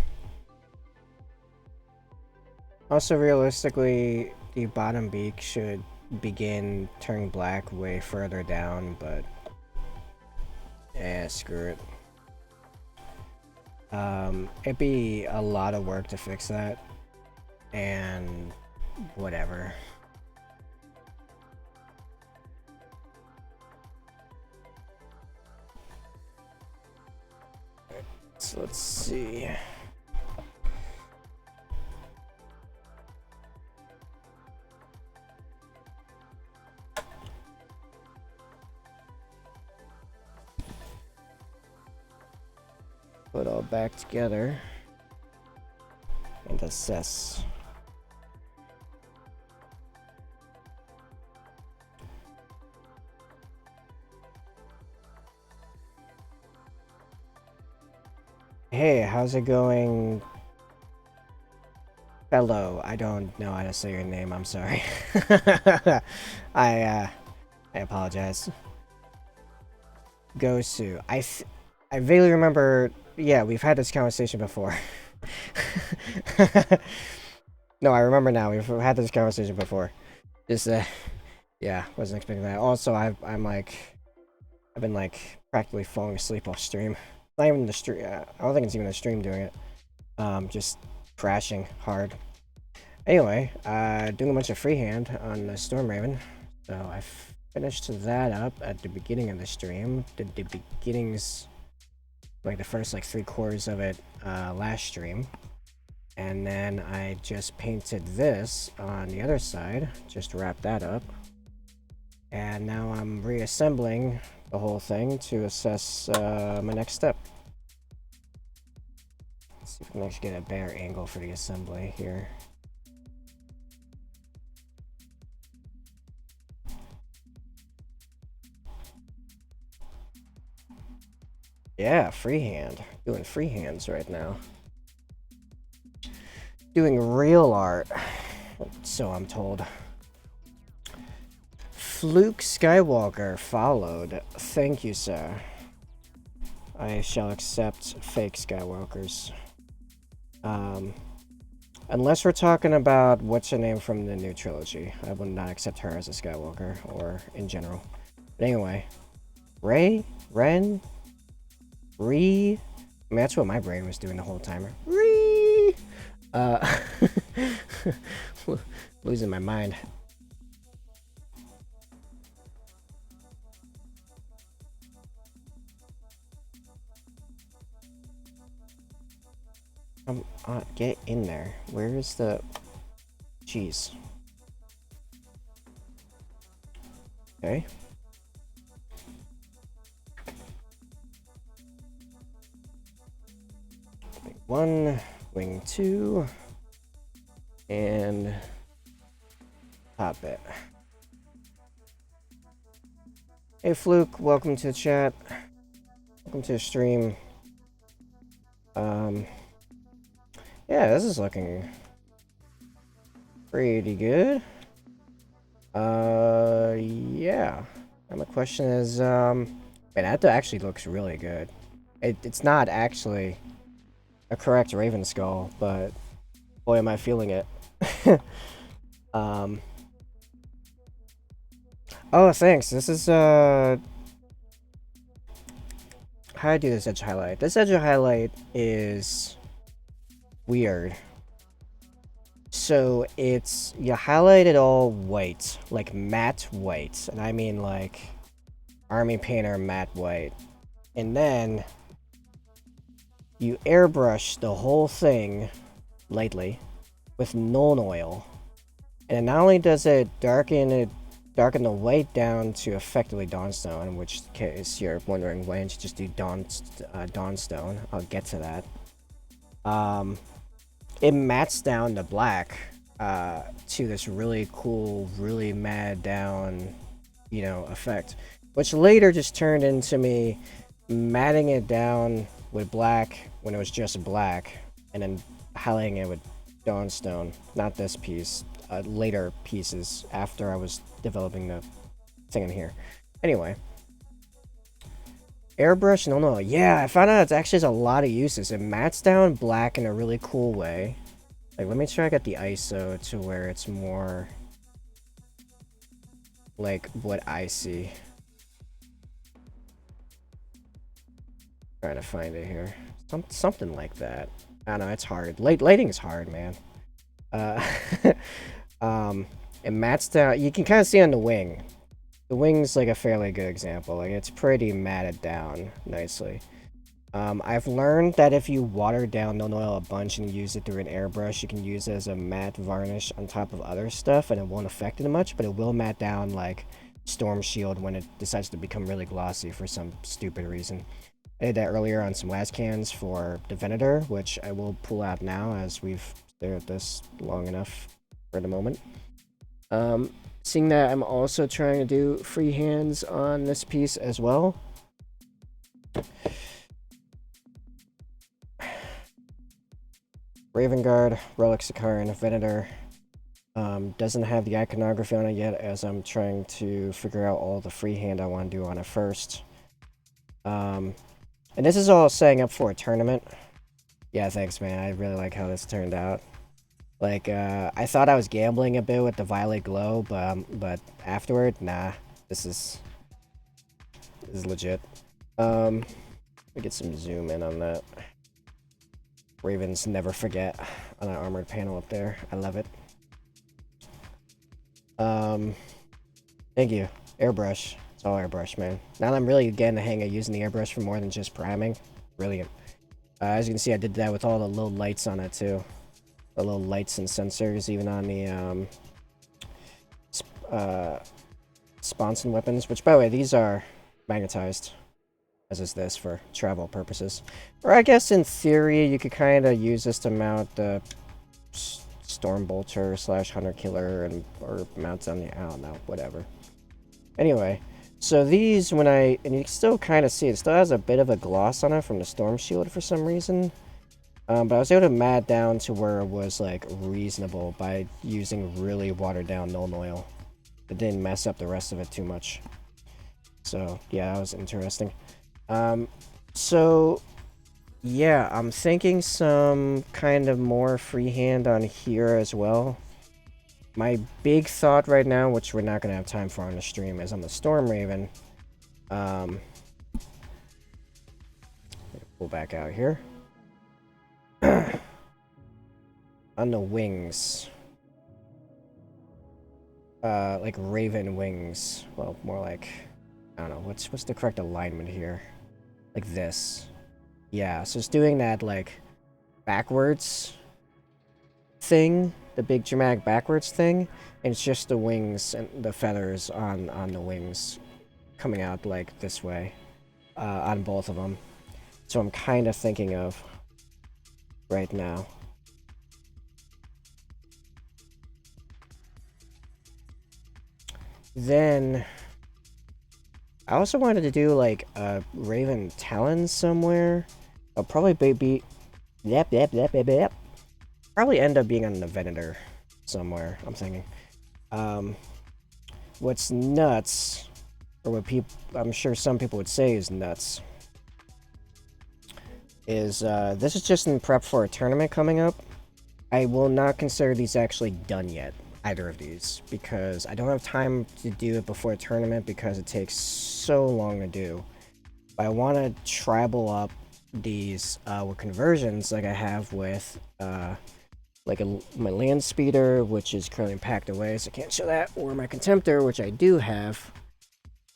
Also, realistically, the bottom beak should begin turning black way further down, but screw it. It'd be a lot of work to fix that, and whatever. So let's see. Put it all back together and assess. Hey, how's it going? Fellow, I don't know how to say your name, I'm sorry. I apologize. Gosu. I vaguely remember, yeah, we've had this conversation before. No, I remember now, we've had this conversation before. Just, yeah, wasn't expecting that. Also, I've been, like, practically falling asleep off stream. Not even the stream, I don't think it's even the stream doing it. Just crashing hard. Anyway, doing a bunch of freehand on the Stormraven. So I finished that up at the beginning of the stream. Did the beginnings, like the first like 3/4 of it last stream. And then I just painted this on the other side. Just wrapped that up. And now I'm reassembling the whole thing to assess my next step. Let's see if we can actually get a better angle for the assembly here. Yeah, freehand. Doing freehands right now. Doing real art. So I'm told. Fluke Skywalker followed. Thank you, sir. I shall accept fake Skywalkers. Unless we're talking about what's her name from the new trilogy. I would not accept her as a Skywalker, or in general. But anyway. Ren? Ree? I mean, that's what my brain was doing the whole time. Ree! Losing my mind. Get in there. Where is the... Jeez. Okay. Wing 1, wing 2. and top it. Hey Fluke, welcome to the chat. Welcome to the stream. Yeah, this is looking pretty good. Yeah. And the question is, man, that actually looks really good. It's not actually a correct Raven skull, but boy, am I feeling it. Oh, thanks. This is, how do I do this edge highlight? This edge highlight is weird. So it's, you highlight it all white, like matte white, and I mean like Army Painter matte white. And then you airbrush the whole thing lightly with Nuln Oil. And not only does it darken the white down to effectively Dawnstone, in which case you're wondering why didn't you just do Dawnstone. I'll get to that. It mats down the black to this really cool, really mad down, you know, effect. Which later just turned into me matting it down with black when it was just black, and then highlighting it with Dawnstone. Not this piece, later pieces after I was developing the thing in here. Anyway. Airbrush, no. Yeah, I found out it's actually has a lot of uses. It mats down black in a really cool way. Like, let me try to get the ISO to where it's more like what I see. Trying to find it here. Something like that. I don't know, it's hard. Lighting is hard, man. It mats down. You can kind of see on the wing. The wing's like a fairly good example. Like, it's pretty matted down nicely. I've learned that if you water down Nuln Oil a bunch and use it through an airbrush, you can use it as a matte varnish on top of other stuff, and it won't affect it much, but it will matte down like Storm Shield when it decides to become really glossy for some stupid reason. I did that earlier on some las cans for the Venator, which I will pull out now as we've stared at this long enough for the moment. Seeing that I'm also trying to do freehands on this piece as well. Raven Guard, Relic Sicaran, Venator. Doesn't have the iconography on it yet, as I'm trying to figure out all the freehand I want to do on it first. And this is all setting up for a tournament. Yeah, thanks, man. I really like how this turned out. Like, I thought I was gambling a bit with the Violet Glow, but afterward, nah. This is legit. Let me get some zoom in on that. Ravens never forget on that armored panel up there. I love it. Thank you. Airbrush. It's all airbrush, man. Now that I'm really getting the hang of using the airbrush for more than just priming. Brilliant. As you can see, I did that with all the little lights on it, too. The little lights and sensors, even on the sponson weapons, which, by the way, these are magnetized, as is this for travel purposes. Or I guess in theory, you could kind of use this to mount the Stormbolter / Hunter Killer, or mount on the, I don't know, whatever. Anyway, so these, and you can still kind of see, it still has a bit of a gloss on it from the Storm Shield for some reason. But I was able to mat down to where it was, like, reasonable by using really watered-down Nuln Oil. It didn't mess up the rest of it too much. So, yeah, that was interesting. So, yeah, I'm thinking some kind of more freehand on here as well. My big thought right now, which we're not going to have time for on the stream, is on the Stormraven. Pull back out here. On the wings, like raven wings, well, more like, I don't know, what's the correct alignment here? Like this. Yeah, so it's doing that, like, backwards thing, the big dramatic backwards thing, and it's just the wings and the feathers on the wings coming out, like, this way, on both of them. So I'm kind of thinking of right now. then I also wanted to do like a Raven Talon somewhere. I'll probably be yep. Probably end up being on the Venator somewhere, I'm thinking. What's nuts, or what I'm sure some people would say is nuts, is this is just in prep for a tournament coming up. I will not consider these actually done yet, either of these, because I don't have time to do it before a tournament because it takes so long to do. But I want to tribal up these with conversions like I have with like my land speeder, which is currently packed away, so I can't show that, or my contemptor, which I do have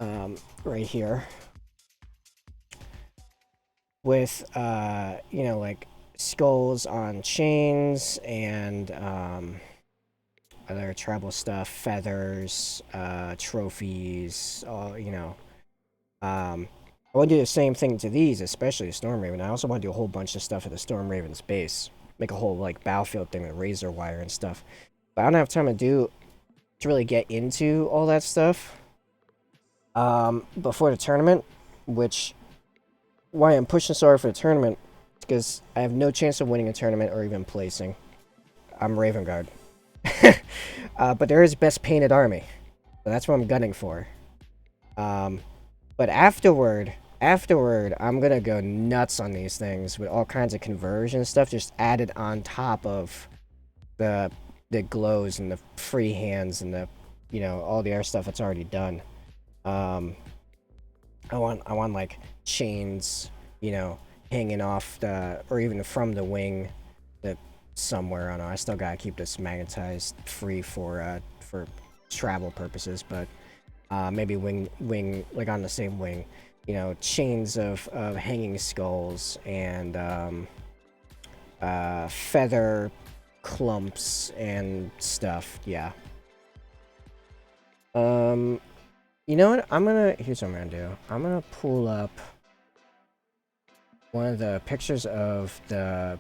right here, with you know, like skulls on chains and other tribal stuff, feathers, trophies, you know. I want to do the same thing to these, especially the Stormraven. I also want to do a whole bunch of stuff at the Stormraven's base. Make a whole like battlefield thing with razor wire and stuff. But I don't have time to really get into all that stuff before the tournament, which why I'm pushing so hard for the tournament, because I have no chance of winning a tournament or even placing. I'm Raven Guard. But there is best painted army, so that's what I'm gunning for. But afterward, I'm gonna go nuts on these things with all kinds of conversion stuff just added on top of the glows and the freehands and the, you know, all the other stuff that's already done. I want like chains, you know, hanging off the, or even from the wing, that somewhere. I don't know. I still gotta keep this magnetized free for travel purposes, but maybe wing like on the same wing, you know, chains of hanging skulls and feather clumps and stuff. Yeah. You know what? Here's what I'm gonna do. I'm gonna pull up one of the pictures of the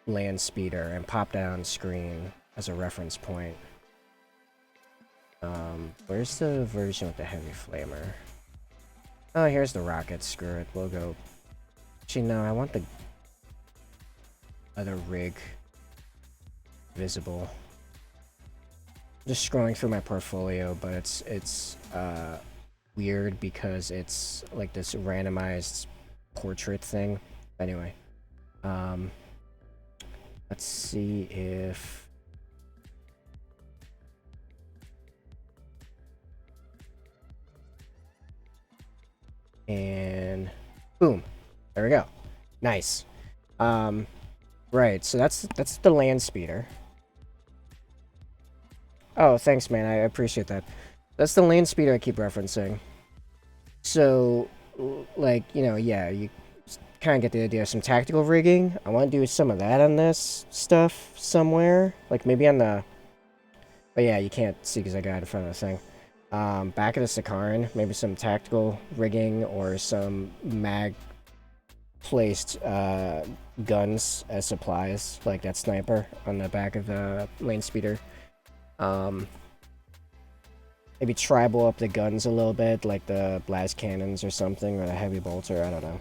land speeder and pop that on screen as a reference point. Where's the version with the heavy flamer? Oh, here's the rocket. Screw it. We'll go. Actually, no, I want the other rig visible. Just scrolling through my portfolio, but it's weird because it's like this randomized portrait thing. Anyway, let's see if and boom, there we go. Nice. Right, so that's the land speeder. Oh, thanks, man. I appreciate that. That's the land speeder I keep referencing. So, like, you know, yeah, you kind of get the idea of some tactical rigging. I want to do some of that on this stuff somewhere. Like, maybe on the... But yeah, you can't see because I got it in front of the thing. Back of the Sicaran, maybe some tactical rigging or some mag-placed guns as supplies, like that sniper on the back of the lane speeder. Maybe tribal up the guns a little bit, like the blast cannons or something, or the heavy bolter, I don't know.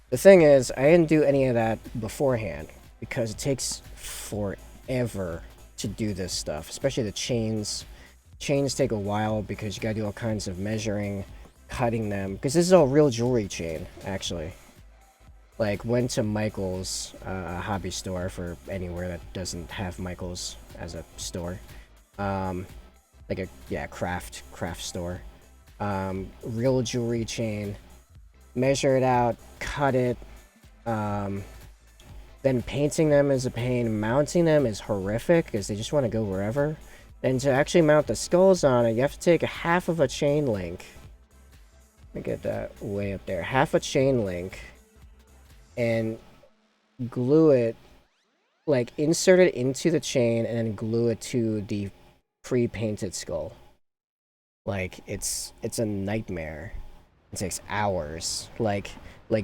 The thing is, I didn't do any of that beforehand, because it takes forever to do this stuff, especially the chains. Chains take a while because you gotta do all kinds of measuring, cutting them, because this is all real jewelry chain, actually. Like, went to Michael's, a hobby store for anywhere that doesn't have Michael's as a store. Like a, yeah, craft store. Real jewelry chain. Measure it out, cut it. Then painting them is a pain. Mounting them is horrific because they just want to go wherever. And to actually mount the skulls on it, you have to take a half of a chain link. Let me get that way up there. Half a chain link. And glue it, like insert it into the chain and then glue it to the pre-painted skull. Like, it's a nightmare. It takes hours. Like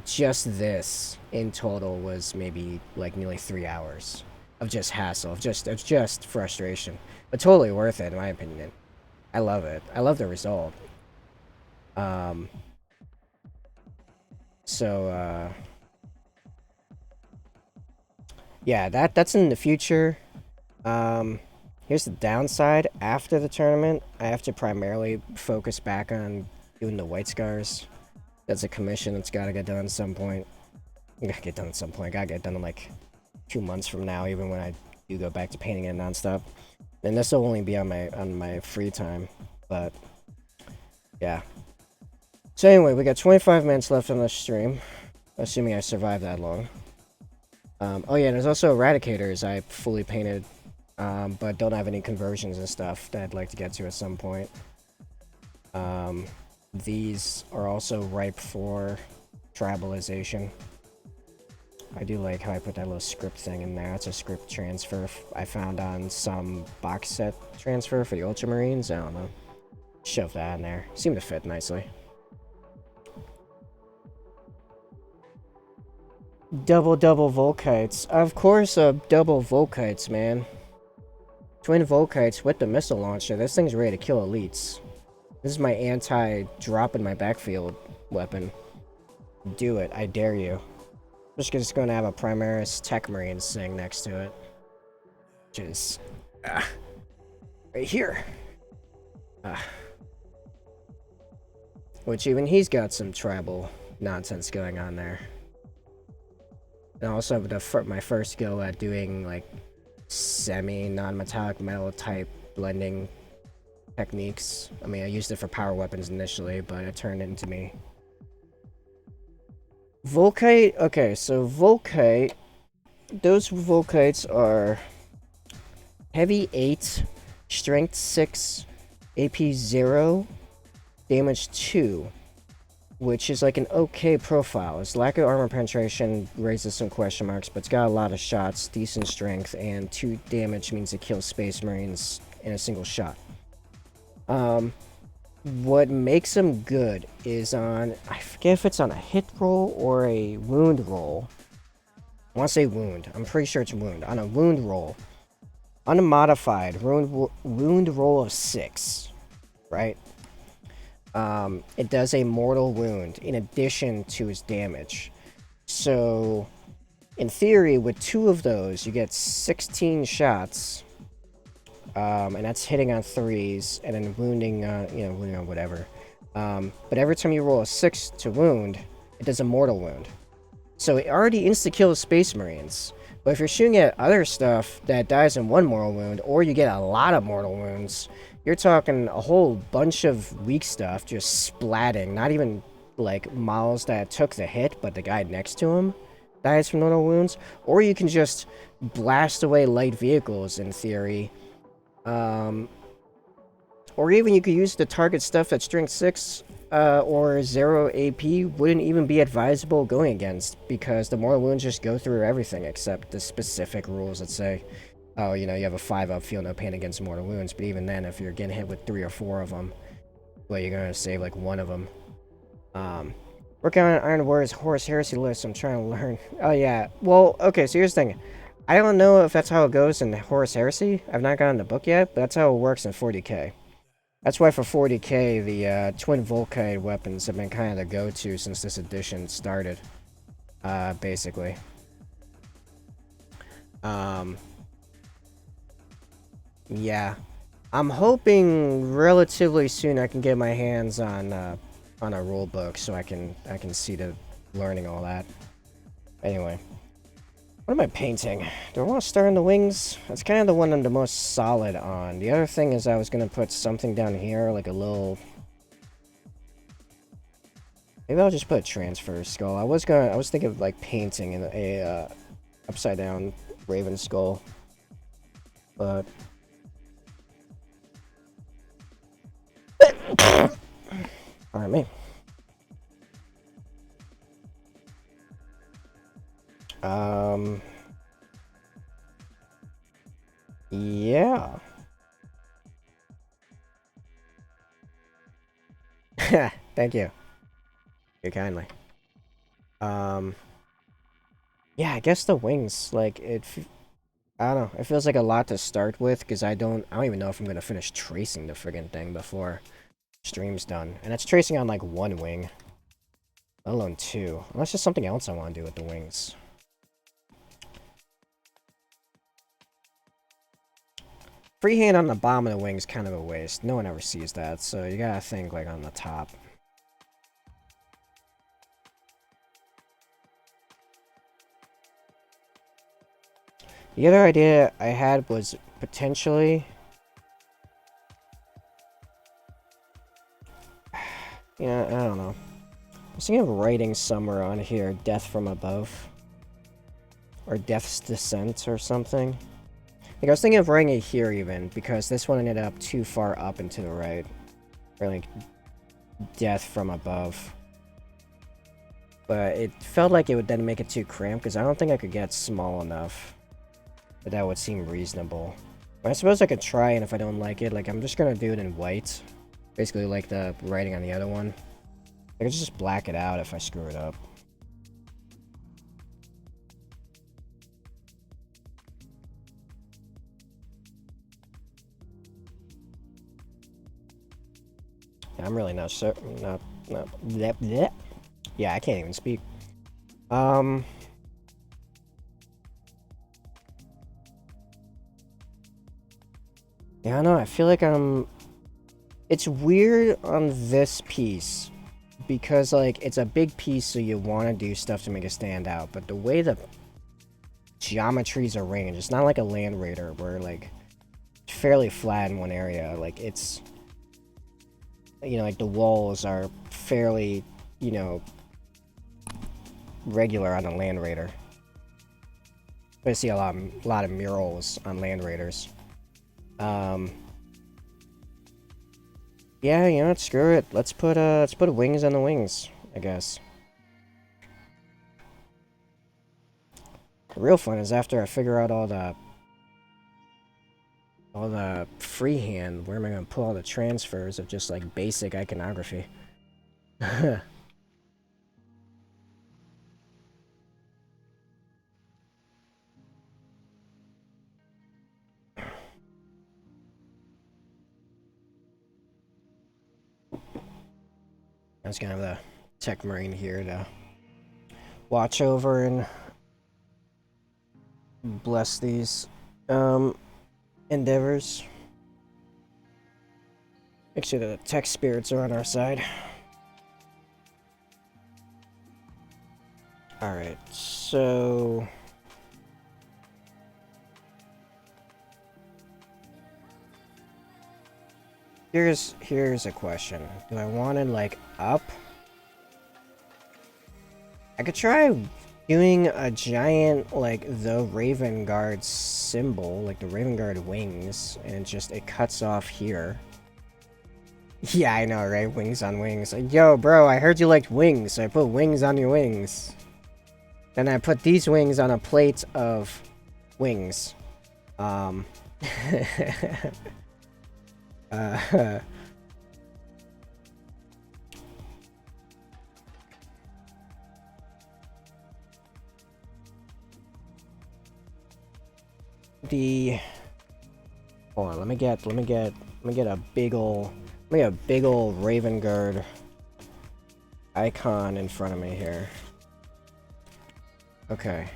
just this in total was maybe like nearly 3 hours of just hassle, of just frustration. But totally worth it in my opinion. I love it. I love the result. Um, so, yeah, that's in the future. Here's the downside. After the tournament, I have to primarily focus back on doing the white scars. That's a commission that's got to get done at some point. Gotta get done at some point. Gotta get done in like 2 months from now, even when I do go back to painting it nonstop. And this will only be on my free time, but yeah. So anyway, we got 25 minutes left on the stream, assuming I survive that long. Oh yeah, there's also Eradicators I fully painted, but don't have any conversions and stuff that I'd like to get to at some point. These are also ripe for tribalization. I do like how I put that little script thing in there. That's a script transfer I found on some box set transfer for the Ultramarines. I don't know. Shove that in there. Seemed to fit nicely. Double Volkites. Of course, double Volkites, man. Twin Volkites with the missile launcher. This thing's ready to kill elites. This is my anti-drop in my backfield weapon. Do it. I dare you. I'm just going to have a Primaris Tech Marine sitting next to it. Which is... right here. Which even he's got some tribal nonsense going on there. And also my first go at doing like semi-non-metallic metal type blending techniques. I mean, I used it for power weapons initially, but it turned into me. Volkite, okay, so Volkite, those Volkites are heavy 8, strength 6, AP 0, damage 2, which is like an okay profile. Its lack of armor penetration raises some question marks, but it's got a lot of shots, decent strength, and 2 damage means it kills Space Marines in a single shot. What makes them good is on, I forget if it's on a hit roll or a wound roll. I want to say wound. I'm pretty sure it's wound. On a wound roll, unmodified wound roll of 6, right? It does a mortal wound in addition to its damage. So, in theory, with 2 of those, you get 16 shots. And that's hitting on 3s, and then wounding, whatever. But every time you roll a 6 to wound, it does a mortal wound. So it already insta-kills Space Marines. But if you're shooting at other stuff that dies in 1 mortal wound, or you get a lot of mortal wounds, you're talking a whole bunch of weak stuff just splatting. Not even, like, models that took the hit, but the guy next to him dies from mortal wounds. Or you can just blast away light vehicles, in theory. Or even you could use the target stuff at strength 6 or 0 AP wouldn't even be advisable going against, because the mortal wounds just go through everything except the specific rules that say, oh, you know, you have a 5-up, feel no pain against mortal wounds, but even then, if you're getting hit with 3 or 4 of them, well, you're gonna save like 1 of them. Working on Iron Warrior's Horus Heresy list, I'm trying to learn. Oh yeah, well, okay, so here's the thing. I don't know if that's how it goes in Horus Heresy. I've not gotten the book yet, but that's how it works in 40k. That's why for 40k, the Twin Volkite weapons have been kind of the go-to since this edition started, basically. Yeah. I'm hoping relatively soon I can get my hands on a rule book so I can see to learning all that. Anyway. What am I painting? Do I want to start on the wings? That's kind of the one I'm the most solid on. The other thing is I was going to put something down here, like a little... Maybe I'll just put a transfer skull. I was thinking of like painting in a upside down raven skull. But... Pardon me. Yeah. Thank you. Very kindly. Yeah, I guess the wings, like, I don't know. It feels like a lot to start with because I don't even know if I'm gonna finish tracing the friggin' thing before stream's done. And it's tracing on like one wing, let alone two. Unless there's something else I want to do with the wings. Freehand on the bottom of the wing is kind of a waste. No one ever sees that, so you gotta think like on the top. The other idea I had was potentially... Yeah, I don't know. I was thinking of writing somewhere on here, Death from Above. Or Death's Descent or something. Like, I was thinking of writing it here even, because this one ended up too far up and to the right. Or like, Death from Above. But it felt like it would then make it too cramped, because I don't think I could get small enough. But that would seem reasonable. But I suppose I could try, and if I don't like it, like, I'm just gonna do it in white. Basically like the writing on the other one. I could just black it out if I screw it up. Yeah, I'm really not sure. Not bleh, bleh. Yeah, I can't even speak. Yeah, I don't know. I feel like it's weird on this piece because like it's a big piece, so you want to do stuff to make it stand out. But the way the geometries arranged, it's not like a Land Raider where like it's fairly flat in one area. Like it's, you know, like the walls are fairly, you know, regular on a Land Raider. I see a lot of murals on Land Raiders. Yeah, you know what? Screw it. Let's put wings on the wings, I guess. The real fun is after I figure out all the freehand. Where am I gonna pull all the transfers of just like basic iconography? I was gonna have the Tech Marine here to watch over and bless these endeavors. Make sure that the tech spirits are on our side. Alright, so... Here's a question. Do I want it, like, up? I could try doing a giant, like, the Raven Guard symbol, like the Raven Guard wings, and it cuts off here. Yeah, I know, right? Wings on wings. Like, yo, bro, I heard you liked wings, so I put wings on your wings. Then I put these wings on a plate of wings. The... Hold on, let me get a big ol' Raven Guard icon in front of me here. Okay.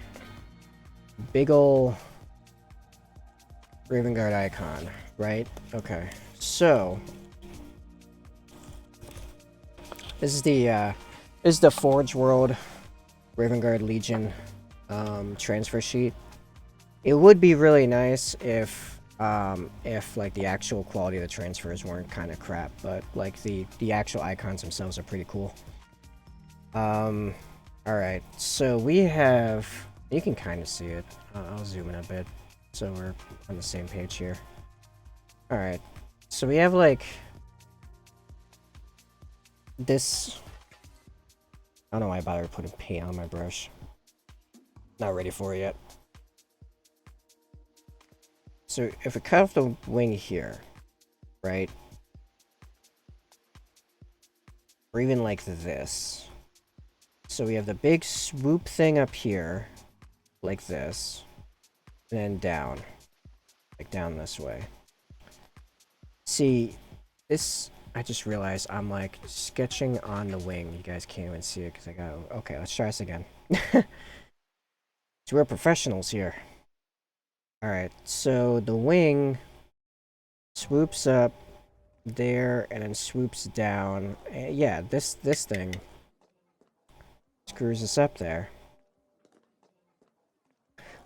Big ol' Raven Guard icon, right? Okay. So this is the Forge World Raven Guard Legion transfer sheet. It would be really nice if like the actual quality of the transfers weren't kind of crap, but like the actual icons themselves are pretty cool. Alright, so we have, you can kind of see it. I'll zoom in a bit so we're on the same page here. Alright, so we have like this. I don't know why I bothered putting paint on my brush. Not ready for it yet. So if we cut off the wing here, right? Or even like this. So we have the big swoop thing up here, like this. and then down. Like down this way. See, this, I just realized I'm like sketching on the wing. You guys can't even see it because I got, okay, let's try this again. So we're professionals here. Alright, so the wing swoops up there and then swoops down. Yeah, this thing screws us up there.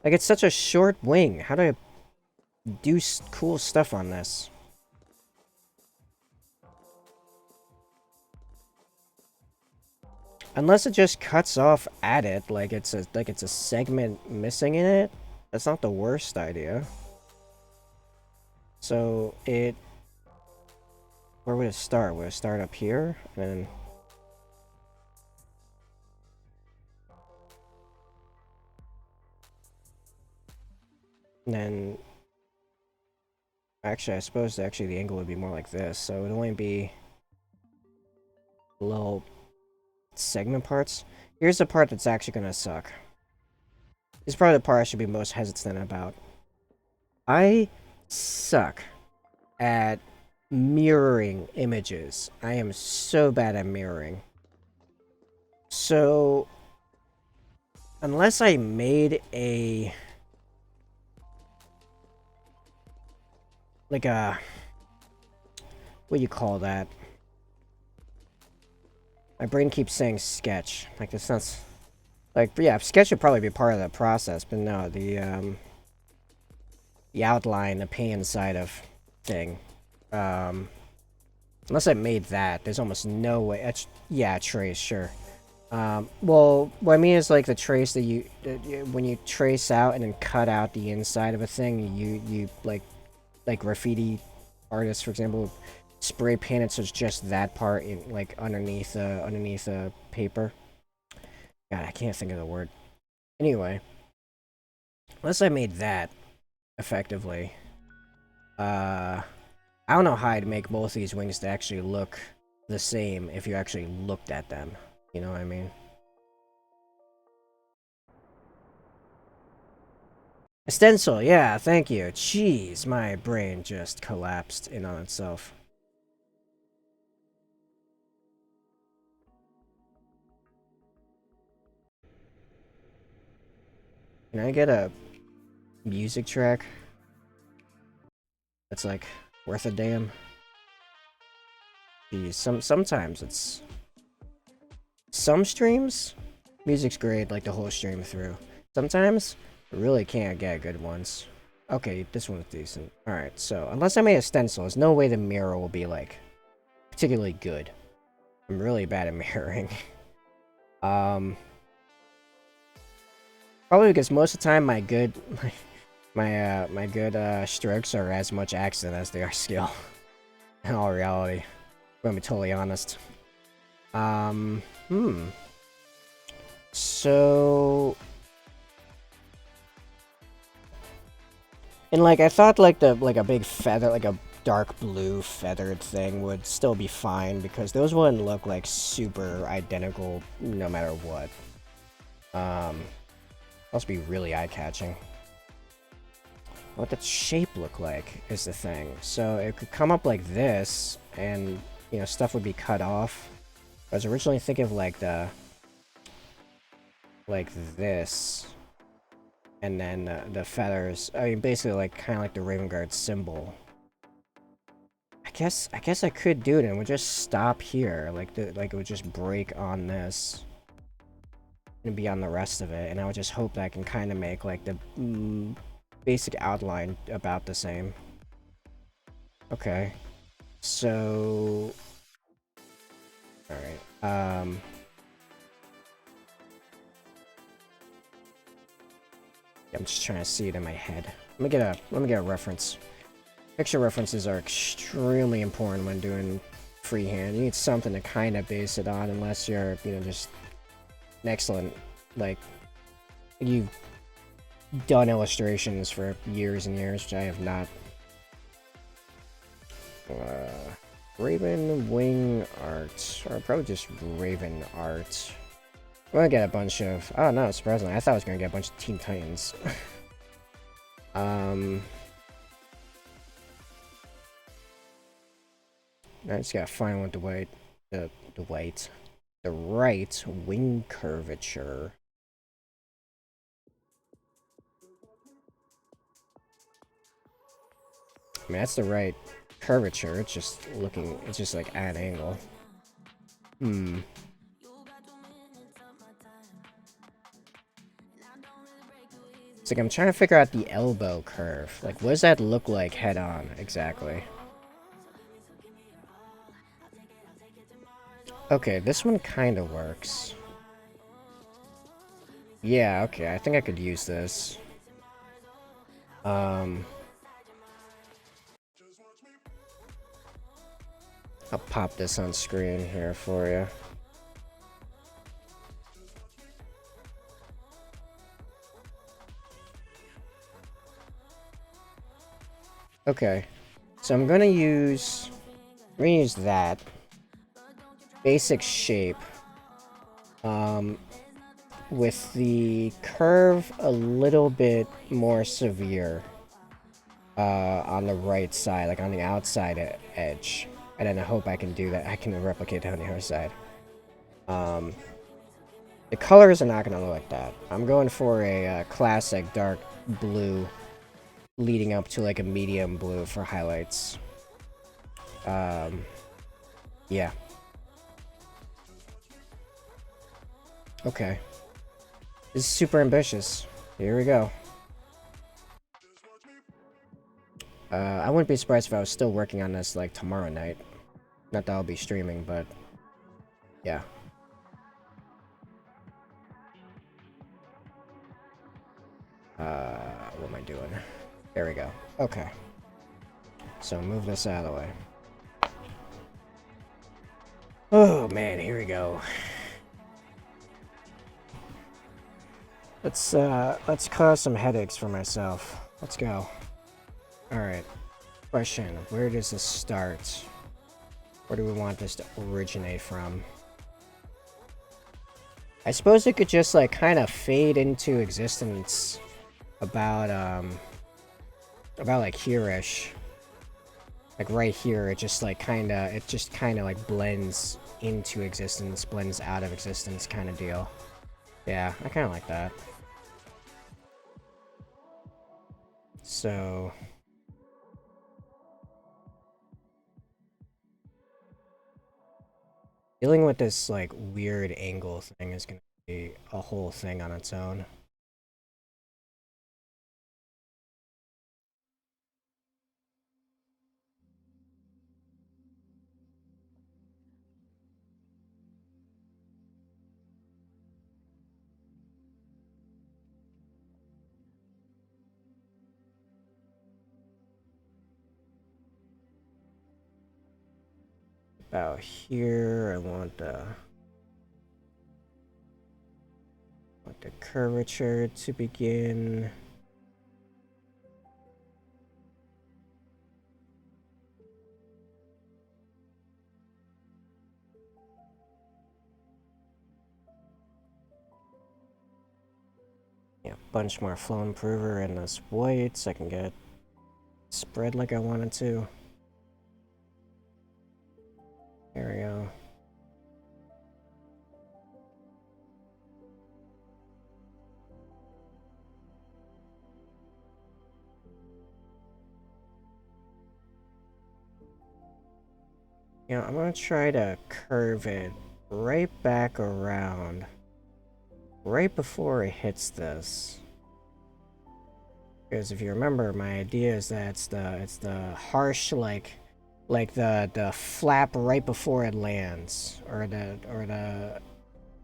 Like, it's such a short wing. How do I do cool stuff on this? Unless it just cuts off at it, like it's a segment missing in it. That's not the worst idea. So it, where would it start? Would it start up here? And then actually, I suppose actually the angle would be more like this. So it would only be little segment parts. Here's the part that's actually gonna suck. This is probably the part I should be most hesitant about. I suck at mirroring images. I am so bad at mirroring. So, unless I made a... like a... what do you call that? My brain keeps saying sketch. Like, this sounds... like, yeah, sketch would probably be part of the process, but no, the outline, the paint side of thing. Unless I made that, there's almost no way. Yeah, trace, sure. Well, what I mean is like the trace that you when you trace out and then cut out the inside of a thing, you like graffiti artists, for example, spray paint it so it's just that part in like underneath a paper. God, I can't think of the word. Anyway, unless I made that effectively, I don't know how I'd make both these wings to actually look the same if you actually looked at them. You know what I mean? A stencil, yeah, thank you. Jeez, my brain just collapsed in on itself. Can I get a music track that's like worth a damn? Jeez, sometimes it's... some streams, music's great like the whole stream through. Sometimes, I really can't get good ones. Okay, this one's decent. Alright, so, unless I made a stencil, there's no way the mirror will be, like, particularly good. I'm really bad at mirroring. Probably because most of the time my good... my good, strokes are as much accident as they are skill. In all reality. I'm gonna be totally honest. So... and like, I thought like a big feather, like a dark blue feathered thing would still be fine because those wouldn't look like super identical no matter what. Must be really eye-catching. What the shape look like is the thing. So it could come up like this, and you know stuff would be cut off. I was originally thinking of like this, and then the feathers. I mean, basically like kind of like the Raven Guard symbol. I guess I could do it, and it would just stop here, like it would just break on this, and be on the rest of it, and I would just hope that I can kind of make like the basic outline about the same. Okay, so all right. I'm just trying to see it in my head. Let me get a reference. Picture references are extremely important when doing freehand. You need something to kind of base it on, unless you're, you know, just an excellent, like, you've done illustrations for years and years, which I have not. Raven wing art, or probably just Raven art. I'm gonna get a bunch of... oh no, surprisingly, I thought I was gonna get a bunch of Teen Titans. I just gotta find what the right wing curvature. I mean, that's the right curvature. It's just looking. It's just like at an angle. It's like I'm trying to figure out the elbow curve. Like, what does that look like head on exactly? Okay, this one kind of works. Yeah, okay, I think I could use this. I'll pop this on screen here for you. Okay, so I'm gonna use that basic shape, with the curve a little bit more severe, on the right side, like on the outside edge, and then I hope I can do that. I can replicate that on the other side. The colors are not gonna look like that. I'm going for a classic dark blue, leading up to like a medium blue for highlights. Yeah. Okay. This is super ambitious. Here we go. I wouldn't be surprised if I was still working on this like tomorrow night. Not that I'll be streaming, but yeah. What am I doing? There we go. Okay. So move this out of the way. Oh man, here we go. Let's cause some headaches for myself. Let's go. Alright. Question, where does this start? Where do we want this to originate from? I suppose it could just like kind of fade into existence about like here-ish. Like right here, it just kind of like blends into existence, blends out of existence kind of deal. Yeah, I kind of like that. So dealing with this like weird angle thing is gonna be a whole thing on its own. About here, I want the curvature to begin. Yeah, bunch more flow improver in this white so I can get it spread like I wanted to. There we go. You know, I'm gonna try to curve it right back around right before it hits this. Because if you remember, my idea is that it's the harsh like the flap right before it lands, or the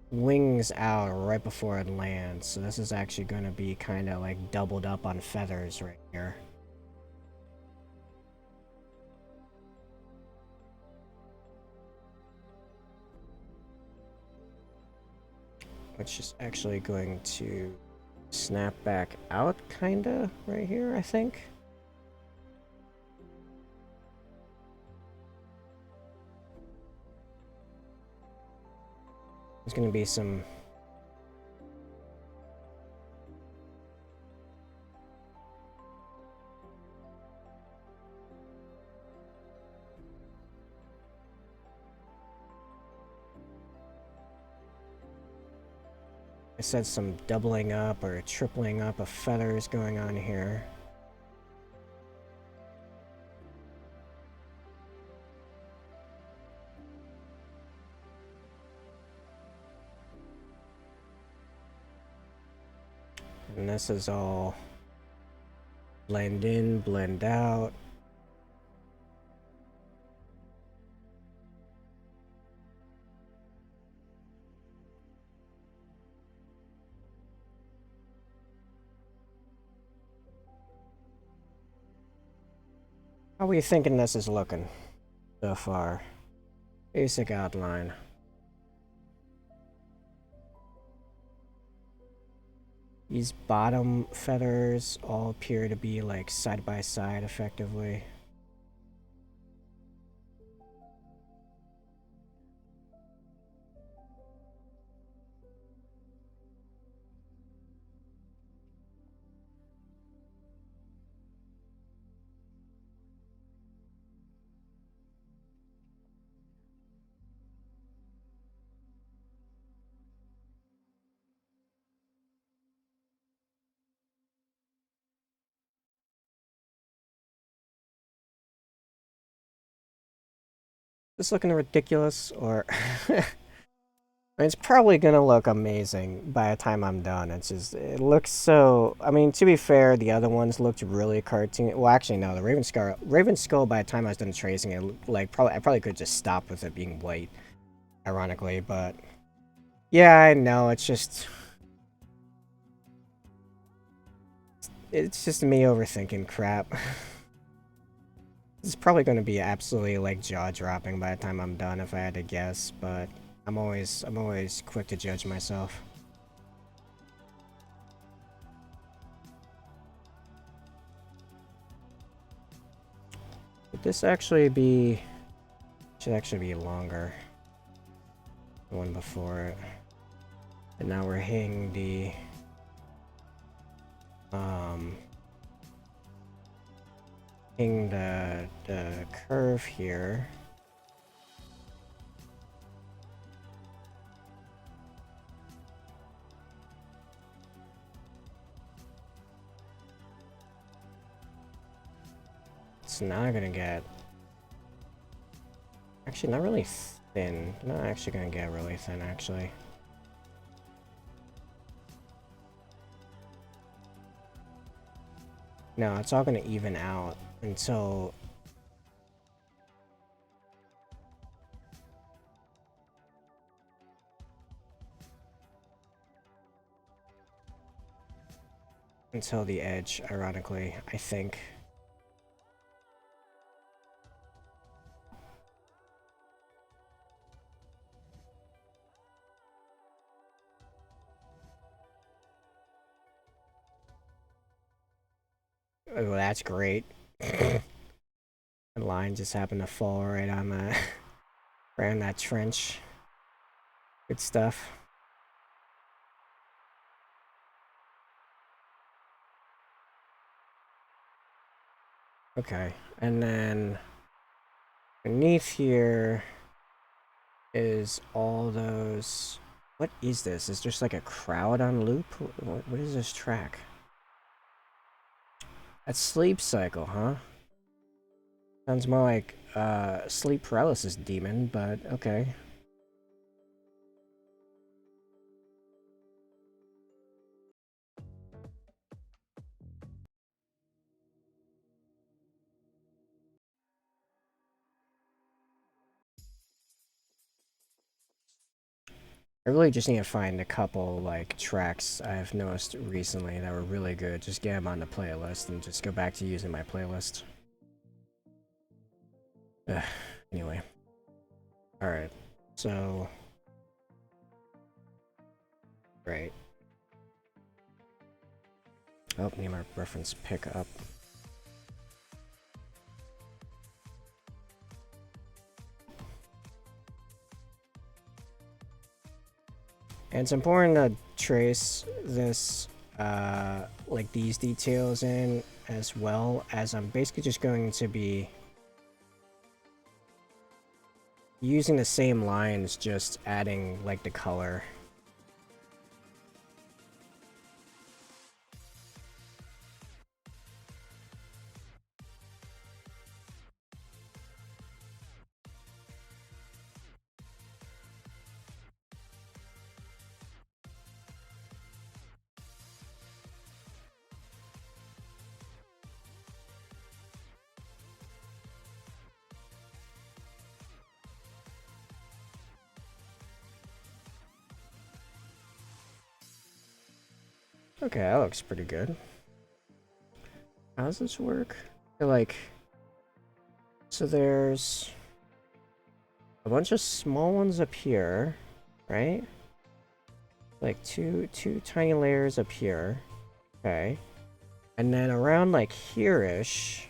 wings out right before it lands. So this is actually going to be kind of like doubled up on feathers right here. Which is actually going to snap back out kinda right here, I think. There's gonna be some I said some doubling up or tripling up of feathers going on here. And this is all blend in, blend out. How are you thinking this is looking so far? Basic outline. These bottom feathers all appear to be like side by side effectively. This looking ridiculous, or it's probably gonna look amazing by the time I'm done. It's just, it looks so, I mean, to be fair, the other ones looked really cartoony. Well, actually, no, the Raven Skull, by the time I was done tracing it, like, I probably could just stop with it being white, ironically, but yeah, I know, it's just me overthinking crap. This is probably going to be absolutely like jaw-dropping by the time I'm done if I had to guess, but I'm always quick to judge myself. Would this actually be... should actually be longer. The one before it. And now we're hitting the... hitting the curve here. It's not gonna get... actually, not really thin. Not actually gonna get really thin, actually. No, it's all gonna even out until... until the edge, ironically, I think. Oh, that's great. The line just happened to fall right on the... right on that trench. Good stuff. Okay, and then beneath here is all those... what is this? Is just like a crowd on loop? What is this track? That's sleep cycle, huh? Sounds more like sleep paralysis demon, but okay. I really just need to find a couple, like, tracks I've noticed recently that were really good. Just get them on the playlist and just go back to using my playlist. Anyway. Alright. So... right. Oh, need my reference pick up. And it's important to trace this, like these details in as well, as I'm basically just going to be using the same lines, just adding like the color. Okay, that looks pretty good. How does this work? Like, so there's a bunch of small ones up here, right? Like two tiny layers up here. Okay. And then around like here-ish,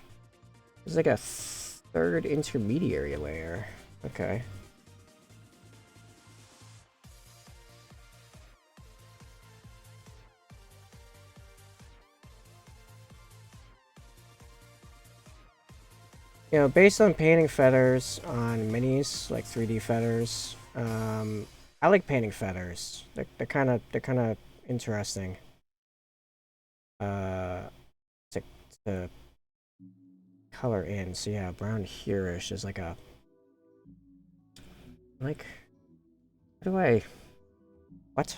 there's like a third intermediary layer. Okay. You know, based on painting feathers on minis, like 3D feathers, I like painting feathers. They're kind of interesting. Uh, to to color in. So yeah, brown here-ish is like a like. How do I? What?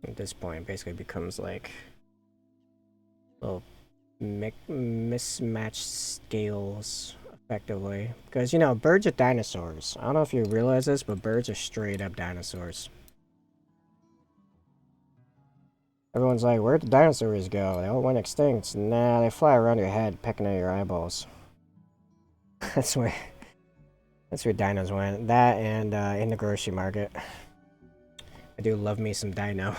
At this point, it basically becomes like little mismatched scales, effectively. Because, you know, birds are dinosaurs. I don't know if you realize this, but birds are straight up dinosaurs. Everyone's like, where'd the dinosaurs go? They all went extinct. Nah, they fly around your head, pecking at your eyeballs. that's where that's where dinos went. That and in the grocery market. I do love me some dino.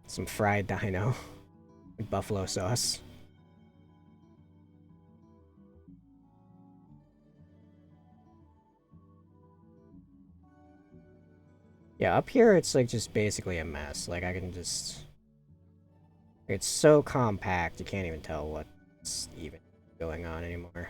Some fried dino. With buffalo sauce. Yeah, up here it's like just basically a mess. Like I can just... It's so compact, you can't even tell what's even going on anymore.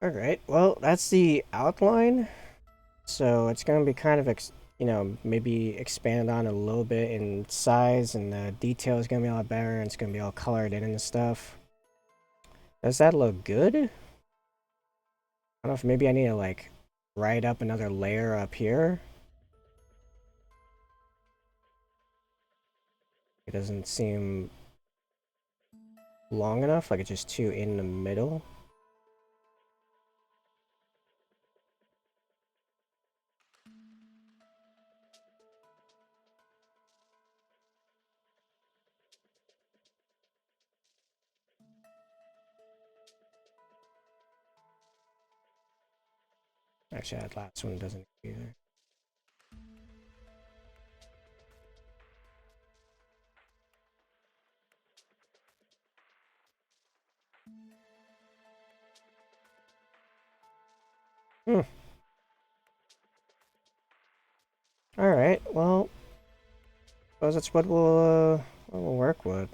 Alright, well, that's the outline. So it's going to be kind of, you know, maybe expand on a little bit in size, and the detail is going to be a lot better, and it's going to be all colored in and stuff. Does that look good? I don't know if maybe I need to, like, write up another layer up here. It doesn't seem long enough, like it's just too in the middle. Actually, that last one doesn't either. Hmm. Alright, well, suppose that's what we'll work with.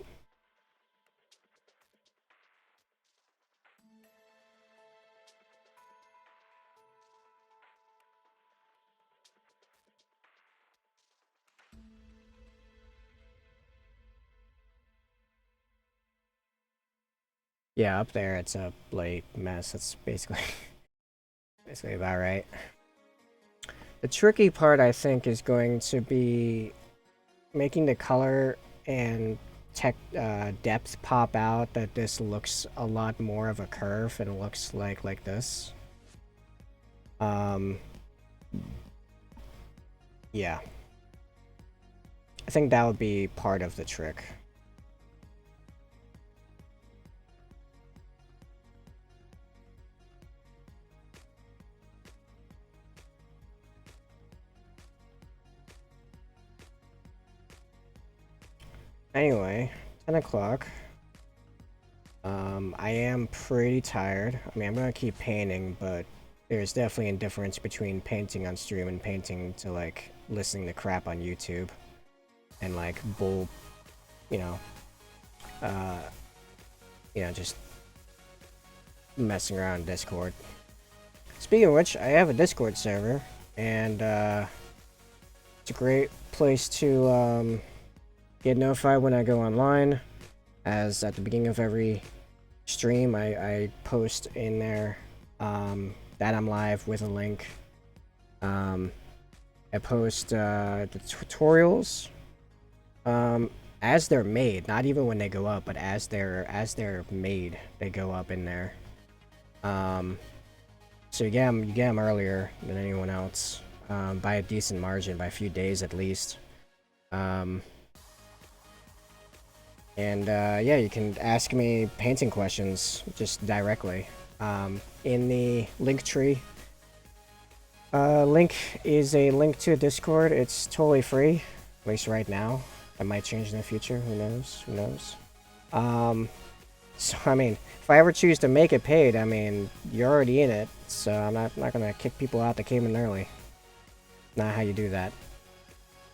Yeah, up there it's a bloody mess. That's basically basically about right. The tricky part, I think, is going to be making the color and depth pop out that this looks a lot more of a curve and looks like this. Yeah. I think that would be part of the trick. Anyway, 10 o'clock. I am pretty tired. I mean, I'm gonna keep painting, but there's definitely a difference between painting on stream and painting to, like, listening to crap on YouTube. And, like, you know, just messing around in Discord. Speaking of which, I have a Discord server, and, it's a great place to, get notified when I go online, as at the beginning of every stream, I post in there that I'm live with a link. I post the tutorials as they're made, not even when they go up, but as they're made, they go up in there. So you get them earlier than anyone else, by a decent margin, by a few days at least. Yeah, you can ask me painting questions just directly. In the link tree, link is a link to a Discord. It's totally free, at least right now. It might change in the future. Who knows? Who knows? So I mean, if I ever choose to make it paid, I mean, you're already in it. So I'm not gonna kick people out that came in early. Not how you do that.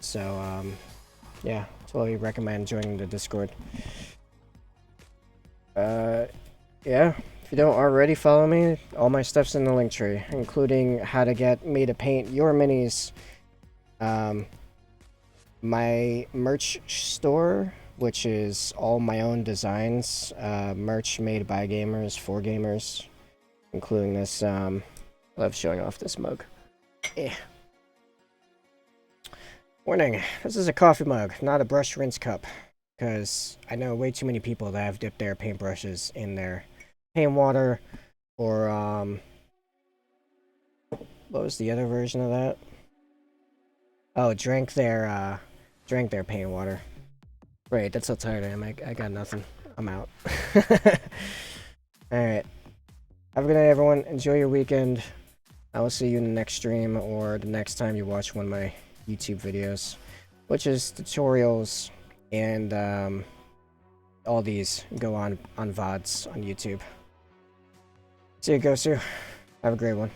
So yeah, totally recommend joining the Discord. Yeah, if you don't already follow me, all my stuff's in the link tree, including how to get me to paint your minis. My merch store, which is all my own designs, merch made by gamers, for gamers, including this, I love showing off this mug. Eh. Warning, this is a coffee mug, not a brush rinse cup, because I know way too many people that have dipped their paintbrushes in their paint water, or, what was the other version of that? Oh, drank their paint water. Right, that's how tired I am. I got nothing. I'm out. Alright. Have a good night, everyone. Enjoy your weekend. I will see you in the next stream, or the next time you watch one of my YouTube videos, which is tutorials, and, all these go on VODs on YouTube. See you, Gosu. Have a great one.